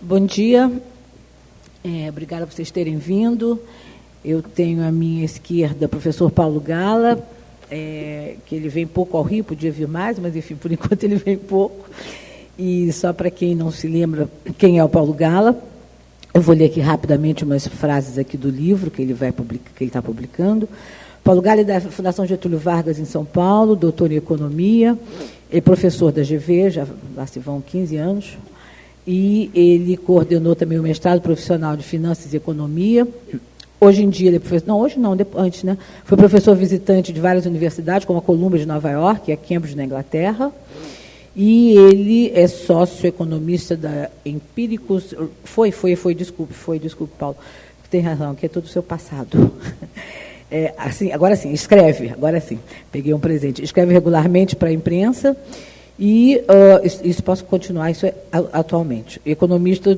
Bom dia, obrigada por vocês terem vindo. Eu tenho à minha esquerda o professor Paulo Gala, que ele vem pouco ao Rio, podia vir mais, mas, enfim, por enquanto ele vem pouco. E só para quem não se lembra quem é o Paulo Gala, eu vou ler aqui rapidamente umas frases aqui do livro que ele está publicando. Paulo Gala é da Fundação Getúlio Vargas, em São Paulo, doutor em Economia, é professor da GV, já lá se vão 15 anos, e ele coordenou também o mestrado profissional de Finanças e Economia. Hoje em dia, ele é professor, não, hoje não, antes, né? Foi professor visitante de várias universidades, como a Columbia de Nova York e a Cambridge, na Inglaterra. E ele é sócio-economista da Empíricos. Desculpe, Paulo, tem razão, que é todo o seu passado. Agora sim, agora sim, peguei um presente. Escreve regularmente para a imprensa. E isso posso continuar, isso é atualmente. Economista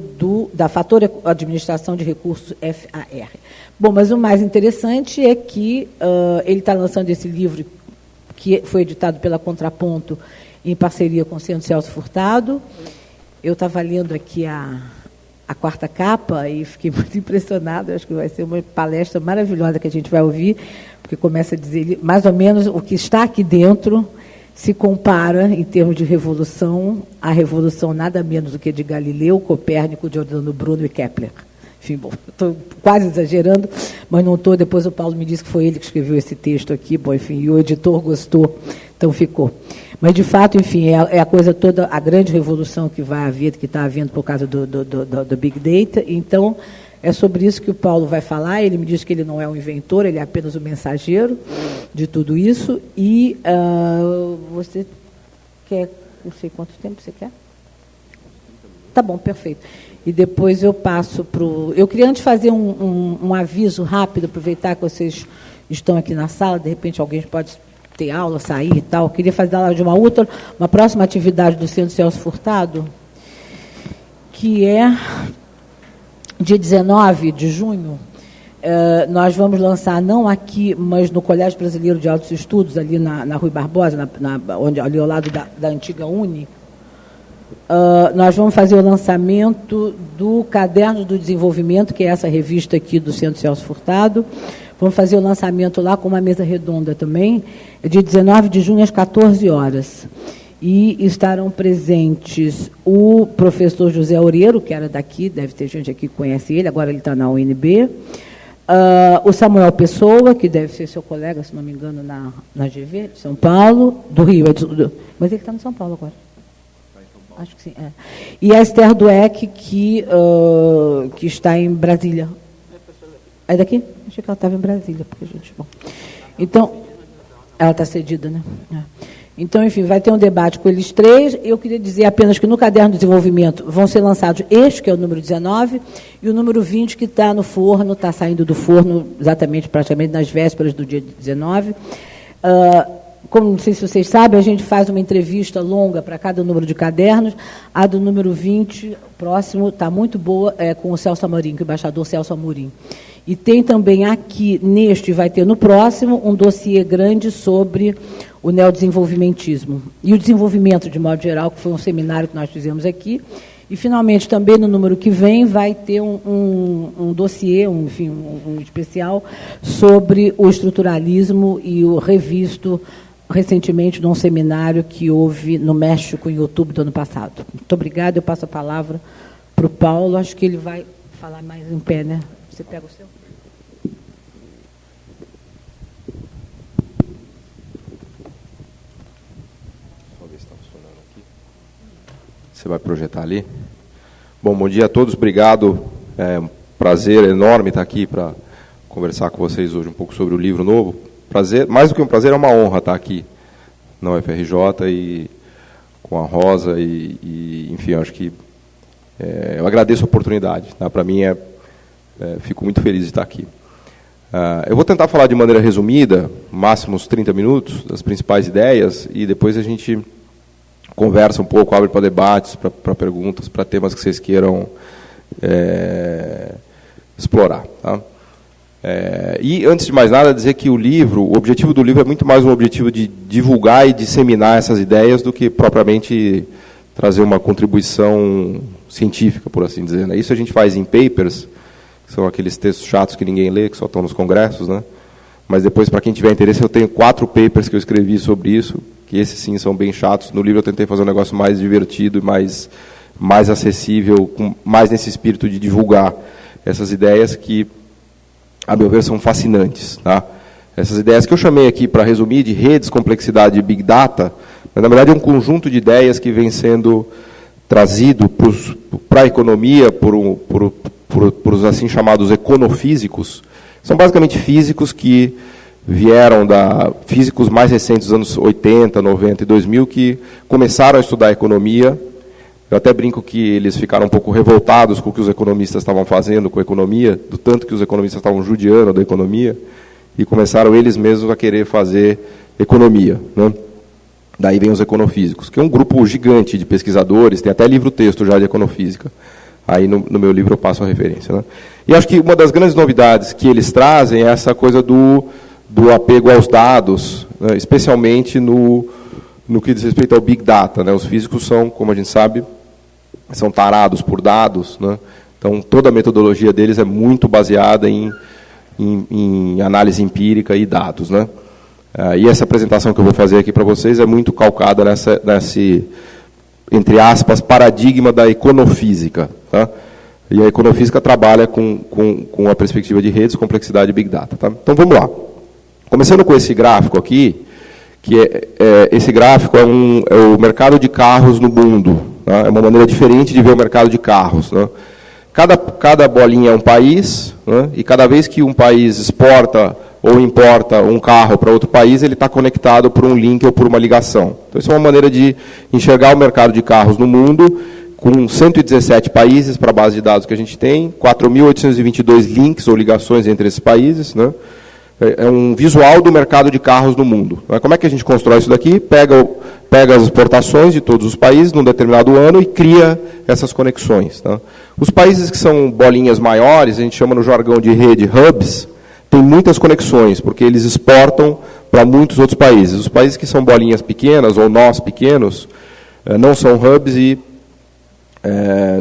da Fator Administração de Recursos, FAR. Bom, mas o mais interessante é que ele está lançando esse livro, que foi editado pela Contraponto, em parceria com o Centro Celso Furtado. Eu estava lendo aqui a quarta capa e fiquei muito impressionada. Acho que vai ser uma palestra maravilhosa que a gente vai ouvir, porque começa a dizer mais ou menos o que está aqui dentro. Se compara, em termos de revolução, a revolução nada menos do que de Galileu, Copérnico, Giordano Bruno e Kepler. Enfim, bom, estou quase exagerando, mas não estou. Depois o Paulo me disse que foi ele que escreveu esse texto aqui, bom, enfim, e o editor gostou, então ficou. Mas, de fato, enfim, é a coisa toda, a grande revolução que vai haver, que está havendo por causa do Big Data. Então, é sobre isso que o Paulo vai falar. Ele me disse que ele não é um inventor, ele é apenas o mensageiro de tudo isso. E você quer, não sei quanto tempo você quer? Tá bom, perfeito. E depois eu passo para o... Eu queria antes fazer um aviso rápido, aproveitar que vocês estão aqui na sala, de repente alguém pode ter aula, sair e tal. Eu queria fazer aula de uma próxima atividade do Centro Celso Furtado, que é... Dia 19 de junho, nós vamos lançar, não aqui, mas no Colégio Brasileiro de Altos Estudos, ali na Rui Barbosa, ali ao lado da antiga Uni, nós vamos fazer o lançamento do Caderno do Desenvolvimento, que é essa revista aqui do Centro Celso Furtado. Vamos fazer o lançamento lá com uma mesa redonda também, dia 19 de junho, às 14 horas. E estarão presentes o professor José Oreiro, que era daqui, deve ter gente aqui que conhece ele, agora ele está na UNB. O Samuel Pessoa, que deve ser seu colega, se não me engano, na GV, de São Paulo, do Rio. Mas ele está em São Paulo agora. Acho que sim. É. E a Esther Dueck, que está em Brasília. É daqui? Achei que ela estava em Brasília, porque a gente... Bom. Então, ela está cedida, né? É. Então, enfim, vai ter um debate com eles três. Eu queria dizer apenas que no Caderno de Desenvolvimento vão ser lançados este, que é o número 19, e o número 20, que está no forno, está saindo do forno exatamente, praticamente, nas vésperas do dia 19. Como não sei se vocês sabem, a gente faz uma entrevista longa para cada número de cadernos. A do número 20, próximo, está muito boa, com o Celso Amorim, com o embaixador Celso Amorim. E tem também aqui, neste, vai ter no próximo, um dossiê grande sobre o neodesenvolvimentismo e o desenvolvimento, de modo geral, que foi um seminário que nós fizemos aqui. E, finalmente, também no número que vem, vai ter um dossiê, um especial, sobre o estruturalismo e o revisto recentemente num seminário que houve no México em outubro do ano passado. Muito obrigada. Eu passo a palavra para o Paulo. Acho que ele vai falar mais em pé, né? Você pega o seu? Vamos ver se está funcionando aqui. Você vai projetar ali? Bom dia a todos. Obrigado. É um prazer enorme estar aqui para conversar com vocês hoje um pouco sobre o livro novo. Prazer, mais do que um prazer, é uma honra estar aqui na UFRJ e com a Rosa enfim, acho que eu agradeço a oportunidade. Tá? Para mim fico muito feliz de estar aqui. Eu vou tentar falar de maneira resumida, máximo uns 30 minutos, das principais ideias, e depois a gente conversa um pouco, abre para debates, para perguntas, para temas que vocês queiram explorar. Tá? E, antes de mais nada, dizer que o objetivo do livro é muito mais um objetivo de divulgar e disseminar essas ideias do que propriamente trazer uma contribuição científica, por assim dizer, né? Isso a gente faz em papers, que são aqueles textos chatos que ninguém lê, que só estão nos congressos, né? Mas depois, para quem tiver interesse, eu tenho 4 papers que eu escrevi sobre isso, que esses sim são bem chatos. No livro eu tentei fazer um negócio mais divertido e mais acessível, mais nesse espírito de divulgar essas ideias que, a meu ver, são fascinantes, tá? Essas ideias que eu chamei aqui, para resumir, de redes, complexidade e Big Data, mas, na verdade, é um conjunto de ideias que vem sendo trazido para a economia por os assim chamados econofísicos. São basicamente físicos que vieram físicos mais recentes, dos anos 80, 90 e 2000, que começaram a estudar economia. Eu até brinco que eles ficaram um pouco revoltados com o que os economistas estavam fazendo com a economia, do tanto que os economistas estavam judiando da economia, e começaram eles mesmos a querer fazer economia, né? Daí vem os econofísicos, que é um grupo gigante de pesquisadores, tem até livro-texto já de econofísica. Aí no meu livro eu passo a referência, né? E acho que uma das grandes novidades que eles trazem é essa coisa do apego aos dados, né? Especialmente no que diz respeito ao Big Data, né? Os físicos são, como a gente sabe, são tarados por dados, né? Então toda a metodologia deles é muito baseada em análise empírica e dados, né? E essa apresentação que eu vou fazer aqui para vocês é muito calcada nesse, entre aspas, paradigma da econofísica, tá? E a econofísica trabalha com a perspectiva de redes, complexidade e Big Data, tá? Então vamos lá. Começando com esse gráfico aqui, que esse gráfico é o mercado de carros no mundo, tá? É uma maneira diferente de ver o mercado de carros, né? Cada bolinha é um país, né? E cada vez que um país exporta ou importa um carro para outro país, ele está conectado por um link ou por uma ligação. Então, isso é uma maneira de enxergar o mercado de carros no mundo, com 117 países para a base de dados que a gente tem, 4.822 links ou ligações entre esses países, né? É um visual do mercado de carros no mundo. Como é que a gente constrói isso daqui? Pega as exportações de todos os países num determinado ano e cria essas conexões, tá? Os países que são bolinhas maiores, a gente chama no jargão de rede hubs, tem muitas conexões, porque eles exportam para muitos outros países. Os países que são bolinhas pequenas, ou nós pequenos, não são hubs e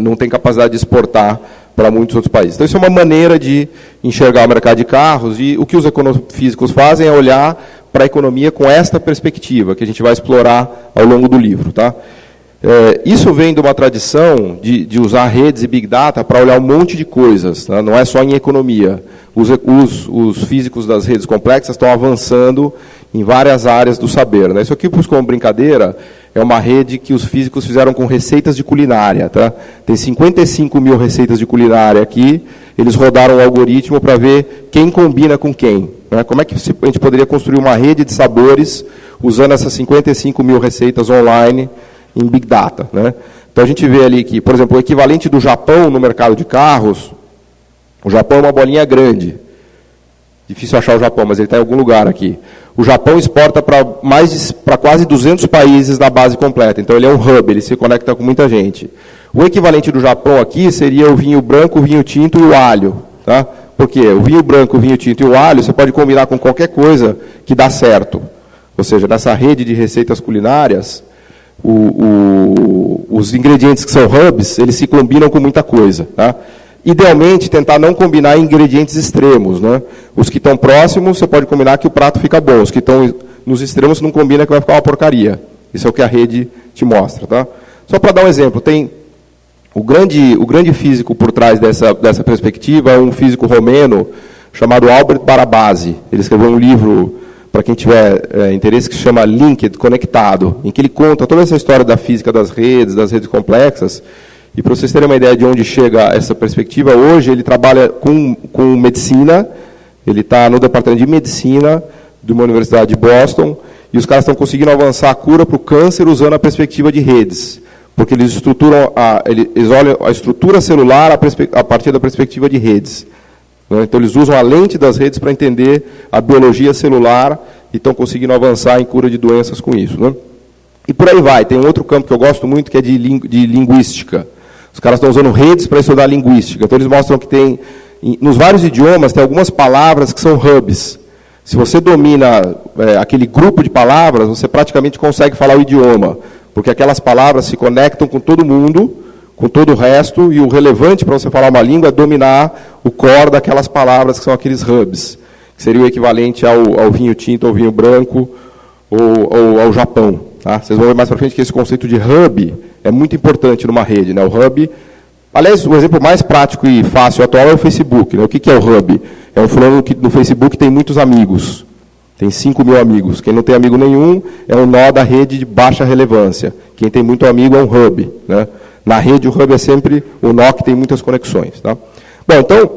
não têm capacidade de exportar para muitos outros países. Então, isso é uma maneira de enxergar o mercado de carros, e o que os econofísicos fazem é olhar para a economia com esta perspectiva, que a gente vai explorar ao longo do livro, tá? Isso vem de uma tradição de usar redes e Big Data para olhar um monte de coisas, tá? Não é só em economia. Os físicos das redes complexas estão avançando em várias áreas do saber, né? Isso aqui, como brincadeira, é uma rede que os físicos fizeram com receitas de culinária, tá? Tem 55 mil receitas de culinária aqui. Eles rodaram um algoritmo para ver quem combina com quem, né? Como é que a gente poderia construir uma rede de sabores usando essas 55 mil receitas online em Big Data, né? Então a gente vê ali que, por exemplo, o equivalente do Japão no mercado de carros, o Japão é uma bolinha grande. Difícil achar o Japão, mas ele está em algum lugar aqui. O Japão exporta para quase 200 países na base completa. Então, ele é um hub, ele se conecta com muita gente. O equivalente do Japão aqui seria o vinho branco, o vinho tinto e o alho, tá? Por quê? O vinho branco, o vinho tinto e o alho, você pode combinar com qualquer coisa que dá certo. Ou seja, nessa rede de receitas culinárias, os ingredientes que são hubs, eles se combinam com muita coisa, tá? Idealmente, tentar não combinar ingredientes extremos, né? Os que estão próximos, você pode combinar que o prato fica bom. Os que estão nos extremos, não combina que vai ficar uma porcaria. Isso é o que a rede te mostra, tá? Só para dar um exemplo, tem o grande físico por trás dessa perspectiva é um físico romeno chamado Albert Barabasi. Ele escreveu um livro, para quem tiver interesse, que se chama Linked, Conectado, em que ele conta toda essa história da física das redes complexas. E para vocês terem uma ideia de onde chega essa perspectiva, hoje ele trabalha com medicina, ele está no departamento de medicina de uma universidade de Boston, e os caras estão conseguindo avançar a cura para o câncer usando a perspectiva de redes, porque eles olham a estrutura celular a partir da perspectiva de redes, né? Então eles usam a lente das redes para entender a biologia celular e estão conseguindo avançar em cura de doenças com isso, né? E por aí vai. Tem um outro campo que eu gosto muito, que é de linguística. Os caras estão usando redes para estudar linguística. Então, eles mostram que nos vários idiomas, tem algumas palavras que são hubs. Se você domina aquele grupo de palavras, você praticamente consegue falar o idioma. porque aquelas palavras se conectam com todo mundo, com todo o resto, e o relevante para você falar uma língua é dominar o core daquelas palavras que são aqueles hubs, que seria o equivalente ao vinho tinto, ao vinho branco, ou ao Japão. Tá? Vocês vão ver mais para frente que esse conceito de hub é muito importante numa rede. Né? O hub, aliás, o exemplo mais prático e fácil atual é o Facebook. Né? O que é o hub? É um fulano que no Facebook tem muitos amigos. Tem 5.000 amigos. Quem não tem amigo nenhum é um nó da rede de baixa relevância. Quem tem muito amigo é um hub. Né? Na rede, o hub é sempre o nó que tem muitas conexões. Tá? Bom, então,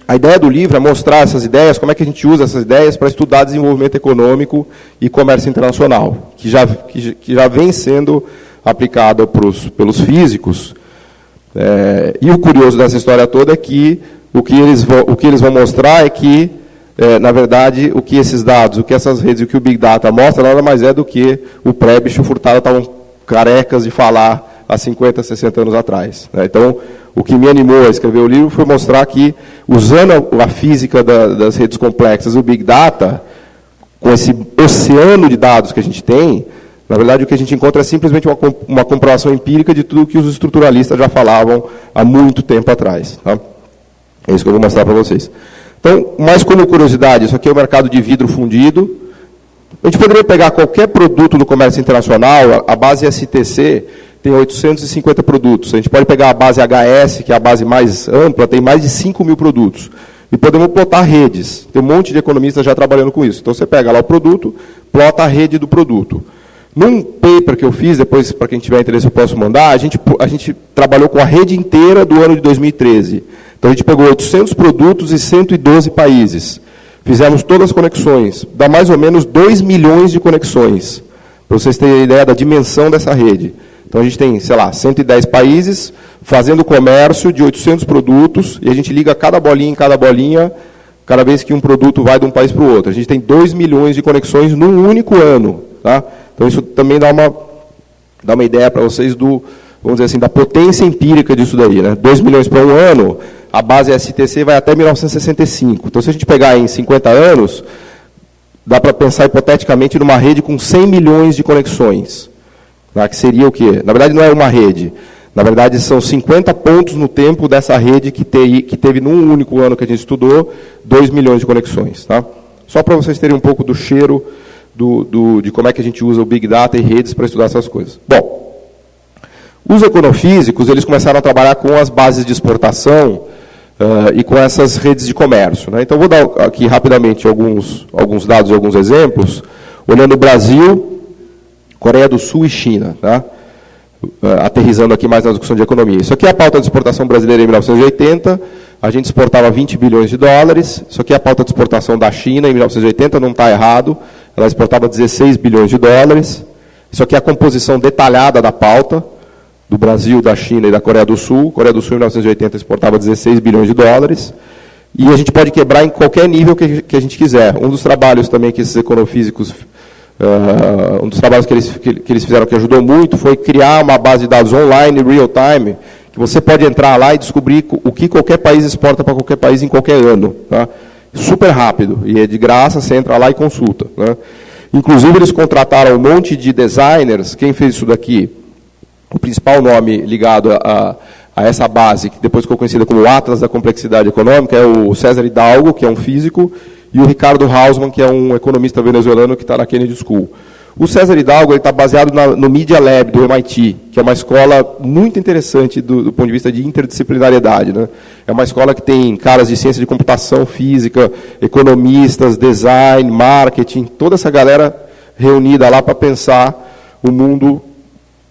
a ideia do livro é mostrar essas ideias, como é que a gente usa essas ideias para estudar desenvolvimento econômico e comércio internacional, que já vem sendo aplicado pelos físicos. E o curioso dessa história toda é que o que eles vão mostrar é que, na verdade, o que esses dados, o que essas redes, o que o Big Data mostra, nada mais é do que o Prebisch e o Furtado estavam carecas de falar há 50, 60 anos atrás. Né? Então, o que me animou a escrever o livro foi mostrar que, usando a física das redes complexas, o Big Data, com esse oceano de dados que a gente tem, na verdade, o que a gente encontra é simplesmente uma comprovação empírica de tudo que os estruturalistas já falavam há muito tempo atrás. Tá? É isso que eu vou mostrar para vocês. Então, mais como curiosidade, isso aqui é o mercado de vidro fundido. A gente poderia pegar qualquer produto do comércio internacional, a base STC tem 850 produtos. A gente pode pegar a base HS, que é a base mais ampla, tem mais de 5.000 produtos. E podemos plotar redes. Tem um monte de economistas já trabalhando com isso. Então, você pega lá o produto, plota a rede do produto. Num paper que eu fiz, depois, para quem tiver interesse, eu posso mandar, a gente trabalhou com a rede inteira do ano de 2013. Então, a gente pegou 800 produtos e 112 países. Fizemos todas as conexões. Dá mais ou menos 2 milhões de conexões, para vocês terem ideia da dimensão dessa rede. Então, a gente tem, sei lá, 110 países fazendo comércio de 800 produtos, e a gente liga cada bolinha em cada bolinha, cada vez que um produto vai de um país para o outro. A gente tem 2 milhões de conexões num único ano. Tá? Então, isso também dá uma ideia para vocês vamos dizer assim, da potência empírica disso daí. Né? 2 milhões para um ano, a base STC vai até 1965. Então, se a gente pegar em 50 anos, dá para pensar hipoteticamente numa rede com 100 milhões de conexões. Tá? Que seria o quê? Na verdade, não é uma rede. Na verdade, são 50 pontos no tempo dessa rede que teve num único ano que a gente estudou, 2 milhões de conexões. Tá? Só para vocês terem um pouco do cheiro de como é que a gente usa o Big Data e redes para estudar essas coisas. Bom, os econofísicos, eles começaram a trabalhar com as bases de exportação e com essas redes de comércio. Né? Então, vou dar aqui rapidamente alguns dados e alguns exemplos, olhando o Brasil, Coreia do Sul e China, tá? Aterrizando aqui mais na discussão de economia. Isso aqui é a pauta de exportação brasileira em 1980, a gente exportava 20 bilhões de dólares, isso aqui é a pauta de exportação da China em 1980, não está errado, ela exportava 16 bilhões de dólares, isso aqui é a composição detalhada da pauta, do Brasil, da China e da Coreia do Sul. Coreia do Sul, em 1980, exportava 16 bilhões de dólares. E a gente pode quebrar em qualquer nível que a gente quiser. Um dos trabalhos também que esses econofísicos, um dos trabalhos que eles fizeram que ajudou muito, foi criar uma base de dados online, real-time, que você pode entrar lá e descobrir o que qualquer país exporta para qualquer país em qualquer ano. Tá? Super rápido. E é de graça, você entra lá e consulta. Né? Inclusive, eles contrataram um monte de designers. Quem fez isso daqui? O principal nome ligado a essa base, que depois ficou conhecida como o Atlas da Complexidade Econômica, é o César Hidalgo, que é um físico, e o Ricardo Hausmann, que é um economista venezuelano que está na Kennedy School. O César Hidalgo está baseado no Media Lab, do MIT, que é uma escola muito interessante do ponto de vista de interdisciplinariedade. Né? É uma escola que tem caras de ciência de computação, física, economistas, design, marketing, toda essa galera reunida lá para pensar o mundo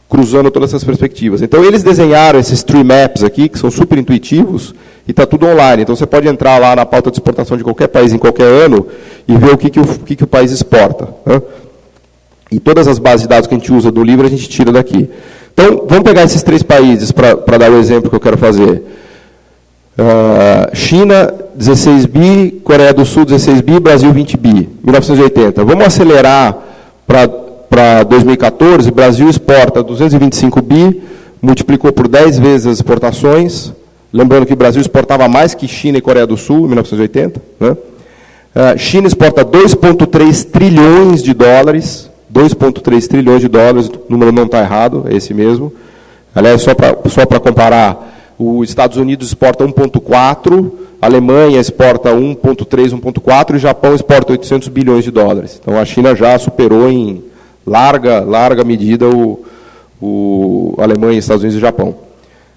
cruzando todas essas perspectivas. Então, eles desenharam esses tree maps aqui, que são super intuitivos, e está tudo online. Então, você pode entrar lá na pauta de exportação de qualquer país em qualquer ano e ver o que o país exporta. Né? E todas as bases de dados que a gente usa do livro, a gente tira daqui. Então, vamos pegar esses 3 países para dar o exemplo que eu quero fazer. China, 16 bi, Coreia do Sul, 16 bi, Brasil, 20 bi, 1980. Vamos acelerar para 2014, o Brasil exporta 225 bi, multiplicou por 10 vezes as exportações. Lembrando que o Brasil exportava mais que China e Coreia do Sul, em 1980. Né? China exporta 2,3 trilhões de dólares, 2,3 trilhões de dólares, o número não está errado, é esse mesmo. Aliás, só para comparar, os Estados Unidos exporta 1,4, a Alemanha exporta 1,3, 1,4 e o Japão exporta 800 bilhões de dólares. Então a China já superou em larga medida o Alemanha, Estados Unidos e Japão.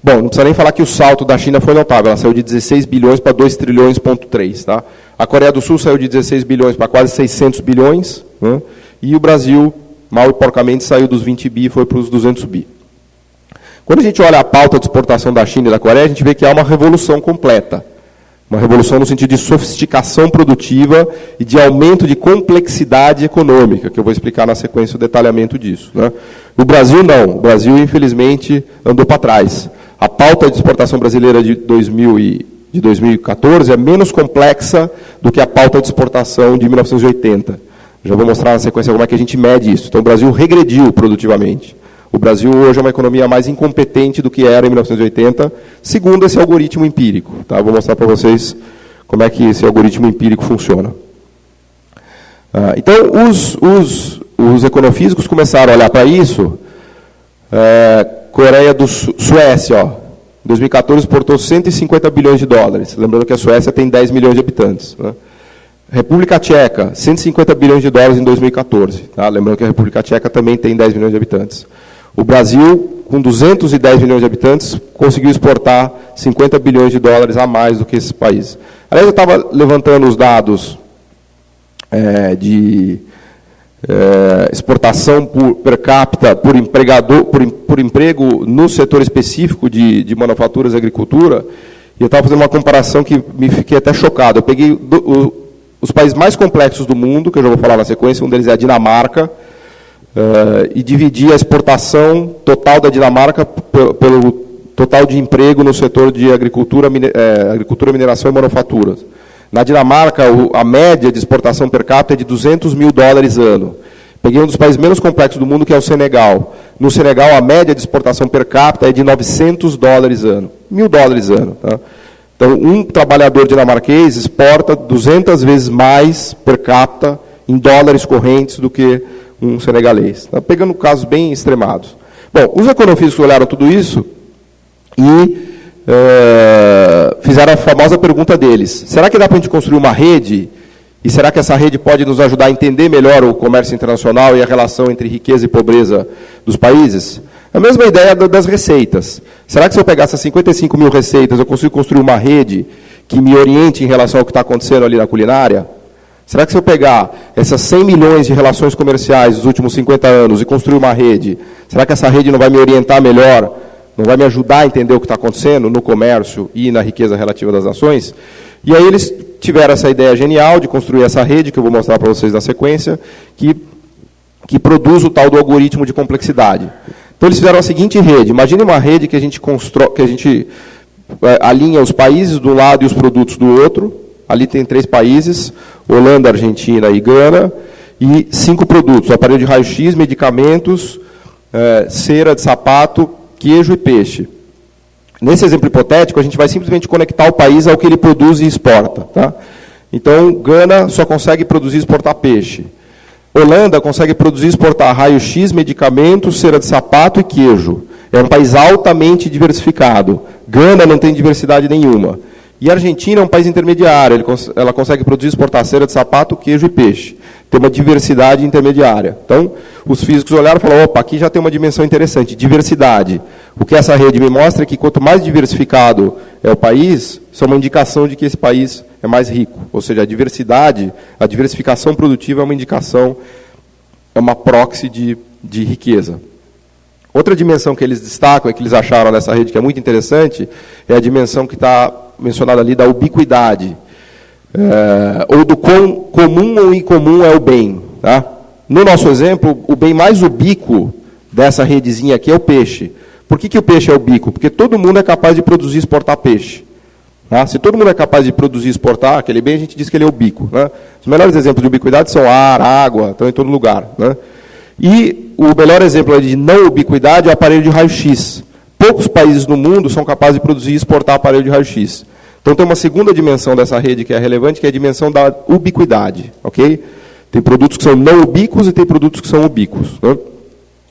Bom, não precisa nem falar que o salto da China foi notável, ela saiu de 16 bilhões para 2 trilhões,3. Tá? A Coreia do Sul saiu de 16 bilhões para quase 600 bilhões, né? E o Brasil, mal e porcamente, saiu dos 20 bi e foi para os 200 bi. Quando a gente olha a pauta de exportação da China e da Coreia, a gente vê que há uma revolução completa. Uma revolução no sentido de sofisticação produtiva e de aumento de complexidade econômica, que eu vou explicar na sequência o detalhamento disso. Né? O Brasil não. O Brasil, infelizmente, andou para trás. A pauta de exportação brasileira de 2014 é menos complexa do que a pauta de exportação de 1980. Já vou mostrar na sequência como é que a gente mede isso. Então, o Brasil regrediu produtivamente. O Brasil hoje é uma economia mais incompetente do que era em 1980, segundo esse algoritmo empírico. Tá? Vou mostrar para vocês como é que esse algoritmo empírico funciona. Então, os econofísicos começaram a olhar para isso. Coreia do Sul, Suécia, ó, em 2014 exportou 150 bilhões de dólares. Lembrando que a Suécia tem 10 milhões de habitantes. Né? República Tcheca, 150 bilhões de dólares em 2014. Tá? Lembrando que a República Tcheca também tem 10 milhões de habitantes. O Brasil, com 210 milhões de habitantes, conseguiu exportar 50 bilhões de dólares a mais do que esses países. Aliás, eu estava levantando os dados de exportação per capita, por emprego no setor específico de manufaturas e agricultura, e eu estava fazendo uma comparação que me fiquei até chocado. Eu peguei os países mais complexos do mundo, que eu já vou falar na sequência, um deles é a Dinamarca, e dividi a exportação total da Dinamarca pelo total de emprego no setor de agricultura, mineração e manufaturas. Na Dinamarca, a média de exportação per capita é de 200 mil dólares ano. Peguei um dos países menos complexos do mundo, que é o Senegal. No Senegal, a média de exportação per capita é de 900 dólares ano. 1.000 dólares ano. Tá? Então, um trabalhador dinamarquês exporta 200 vezes mais per capita em dólares correntes do que um senegalês. Tá? Pegando casos bem extremados. Bom, os econofísicos olharam tudo isso e fizeram a famosa pergunta deles. Será que dá para a gente construir uma rede? E será que essa rede pode nos ajudar a entender melhor o comércio internacional e a relação entre riqueza e pobreza dos países? A mesma ideia das receitas. Será que se eu pegar essas 55 mil receitas, eu consigo construir uma rede que me oriente em relação ao que está acontecendo ali na culinária? Será que se eu pegar essas 100 milhões de relações comerciais dos últimos 50 anos e construir uma rede, será que essa rede não vai me orientar melhor, não vai me ajudar a entender o que está acontecendo no comércio e na riqueza relativa das nações? E aí eles tiveram essa ideia genial de construir essa rede, que eu vou mostrar para vocês na sequência, que produz o tal do algoritmo de complexidade. Então eles fizeram a seguinte rede. Imagine uma rede que a gente alinha os países de um lado e os produtos do outro. Ali tem 3 países, Holanda, Argentina e Gana, e 5 produtos: aparelho de raio-x, medicamentos, cera de sapato, queijo e peixe. Nesse exemplo hipotético, a gente vai simplesmente conectar o país ao que ele produz e exporta. Tá? Então, Gana só consegue produzir e exportar peixe. Holanda consegue produzir e exportar raio-x, medicamentos, cera de sapato e queijo. É um país altamente diversificado. Gana não tem diversidade nenhuma. E a Argentina é um país intermediário. Ela consegue produzir e exportar cera de sapato, queijo e peixe. Tem uma diversidade intermediária. Então, os físicos olharam e falaram, opa, aqui já tem uma dimensão interessante, diversidade. O que essa rede me mostra é que quanto mais diversificado é o país, isso é uma indicação de que esse país é mais rico. Ou seja, a diversificação produtiva é uma indicação, é uma proxy de riqueza. Outra dimensão que eles destacam, e que eles acharam nessa rede que é muito interessante, é a dimensão que está mencionada ali da ubiquidade. Ou do quão comum ou incomum é o bem. Tá? No nosso exemplo, o bem mais ubíquo dessa redezinha aqui é o peixe. Por que o peixe é ubíquo? Porque todo mundo é capaz de produzir e exportar peixe. Tá? Se todo mundo é capaz de produzir e exportar aquele bem, a gente diz que ele é ubíquo. Né? Os melhores exemplos de ubiquidade são ar, água, estão em todo lugar. Né? E o melhor exemplo de não ubiquidade é o aparelho de raio-x. Poucos países no mundo são capazes de produzir e exportar aparelho de raio-x. Então tem uma segunda dimensão dessa rede que é relevante, que é a dimensão da ubiquidade. Okay? Tem produtos que são não ubíquos e tem produtos que são ubíquos, né?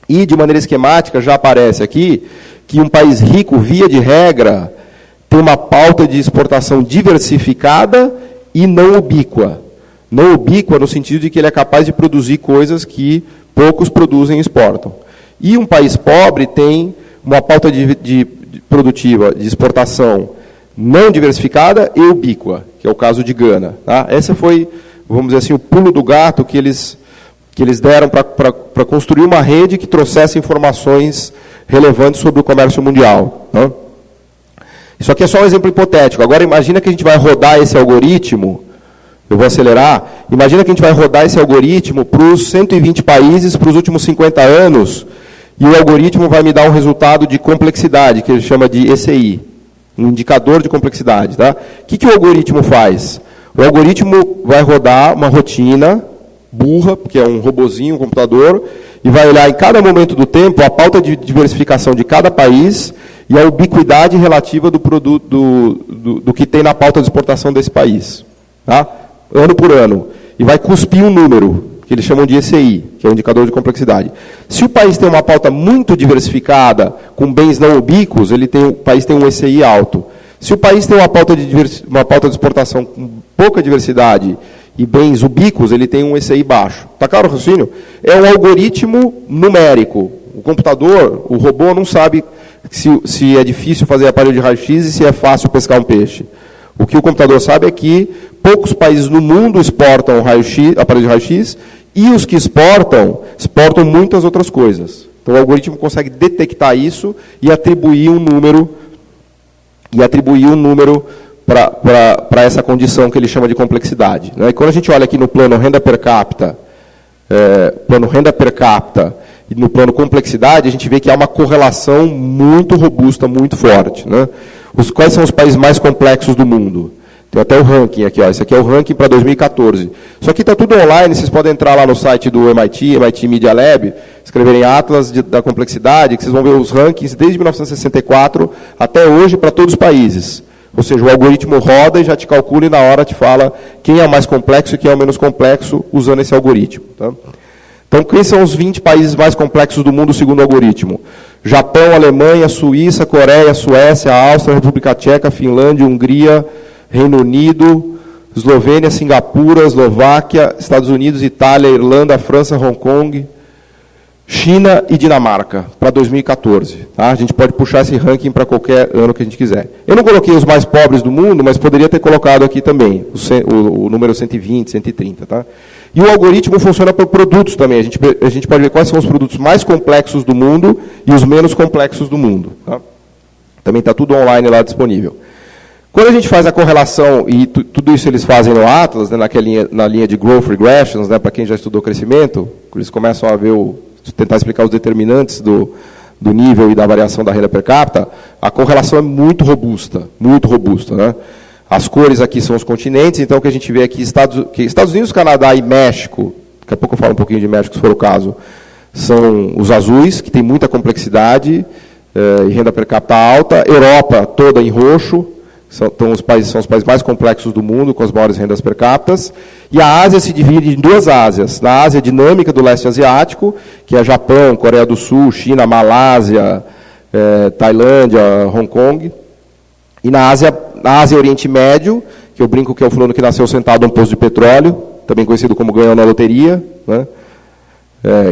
E, de maneira esquemática, já aparece aqui que um país rico, via de regra, tem uma pauta de exportação diversificada e não ubíqua. Não ubíqua no sentido de que ele é capaz de produzir coisas que poucos produzem e exportam. E um país pobre tem uma pauta produtiva de exportação não diversificada e ubíqua, que é o caso de Gana. Tá? Esse foi, vamos dizer assim, o pulo do gato que eles deram para construir uma rede que trouxesse informações relevantes sobre o comércio mundial. Tá? Isso aqui é só um exemplo hipotético. Agora, imagina que a gente vai rodar esse algoritmo, eu vou acelerar, imagina que a gente vai rodar esse algoritmo para os 120 países, para os últimos 50 anos, e o algoritmo vai me dar um resultado de complexidade, que ele chama de ECI, um indicador de complexidade. Tá? O que o algoritmo faz? O algoritmo vai rodar uma rotina burra, que é um robozinho, um computador, e vai olhar em cada momento do tempo a pauta de diversificação de cada país e a ubiquidade relativa do produto do que tem na pauta de exportação desse país. Tá? Ano por ano. E vai cuspir um número, que eles chamam de ECI, que é o indicador de complexidade. Se o país tem uma pauta muito diversificada, com bens não ubíquos, o país tem um ECI alto. Se o país tem uma pauta de exportação com pouca diversidade e bens ubíquos, ele tem um ECI baixo. Está claro o raciocínio? É um algoritmo numérico. O computador, o robô, não sabe se é difícil fazer aparelho de raio-x e se é fácil pescar um peixe. O que o computador sabe é que poucos países no mundo exportam aparelho de raio-x e os que exportam muitas outras coisas. Então o algoritmo consegue detectar isso e atribuir um número para essa condição que ele chama de complexidade. Né? E quando a gente olha aqui no plano renda per capita e no plano complexidade, a gente vê que há uma correlação muito robusta, muito forte. Né? Quais são os países mais complexos do mundo? Tem até o ranking aqui, ó. Esse aqui é o ranking para 2014. Isso aqui está tudo online, vocês podem entrar lá no site do MIT Media Lab, escreverem Atlas da complexidade, que vocês vão ver os rankings desde 1964 até hoje para todos os países. Ou seja, o algoritmo roda e já te calcula e na hora te fala quem é o mais complexo e quem é o menos complexo usando esse algoritmo. Tá? Então, quem são os 20 países mais complexos do mundo segundo o algoritmo? Japão, Alemanha, Suíça, Coreia, Suécia, Áustria, República Tcheca, Finlândia, Hungria, Reino Unido, Eslovênia, Singapura, Eslováquia, Estados Unidos, Itália, Irlanda, França, Hong Kong, China e Dinamarca, para 2014. Tá? A gente pode puxar esse ranking para qualquer ano que a gente quiser. Eu não coloquei os mais pobres do mundo, mas poderia ter colocado aqui também, o número 120, 130. Tá? E o algoritmo funciona por produtos também. A gente pode ver quais são os produtos mais complexos do mundo e os menos complexos do mundo. Tá? Também está tudo online lá disponível. Quando a gente faz a correlação, e tudo isso eles fazem no Atlas, né, na linha de Growth Regressions, né, para quem já estudou crescimento, eles começam a ver tentar explicar os determinantes do nível e da variação da renda per capita, a correlação é muito robusta, né? As cores aqui são os continentes, então o que a gente vê aqui, Estados Unidos, Canadá e México, daqui a pouco eu falo um pouquinho de México, se for o caso, são os azuis, que tem muita complexidade e renda per capita alta, Europa toda em roxo, são os países mais complexos do mundo, com as maiores rendas per capita. E a Ásia se divide em duas Ásias. Na Ásia dinâmica do leste asiático, que é Japão, Coreia do Sul, China, Malásia, Tailândia, Hong Kong. E na Ásia Oriente Médio, que eu brinco que é o fulano que nasceu sentado num poço de petróleo, também conhecido como ganhou na loteria, né?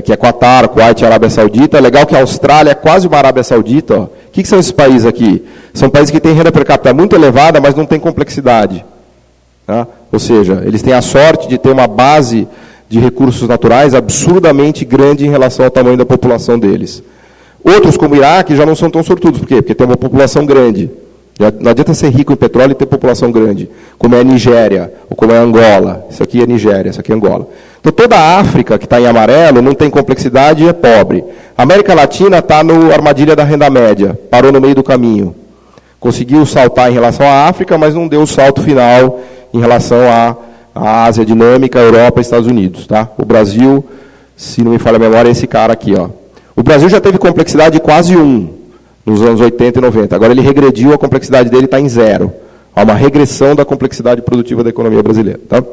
Que é Qatar, Kuwait e Arábia Saudita. É legal que a Austrália é quase uma Arábia Saudita. Ó. O que são esses países aqui? São países que têm renda per capita muito elevada, mas não têm complexidade. Tá? Ou seja, eles têm a sorte de ter uma base de recursos naturais absurdamente grande em relação ao tamanho da população deles. Outros, como o Iraque, já não são tão sortudos. Por quê? Porque tem uma população grande. Não adianta ser rico em petróleo e ter população grande, como é a Nigéria, ou como é a Angola. Isso aqui é Nigéria, isso aqui é Angola. Então, toda a África, que está em amarelo, não tem complexidade e é pobre. A América Latina está no armadilha da renda média, parou no meio do caminho. Conseguiu saltar em relação à África, mas não deu o salto final em relação à Ásia dinâmica, Europa e Estados Unidos. Tá? O Brasil, se não me falha a memória, é esse cara aqui. Ó. O Brasil já teve complexidade de quase 1. Nos anos 80 e 90. Agora ele regrediu, a complexidade dele está em 0. Há uma regressão da complexidade produtiva da economia brasileira. Tá?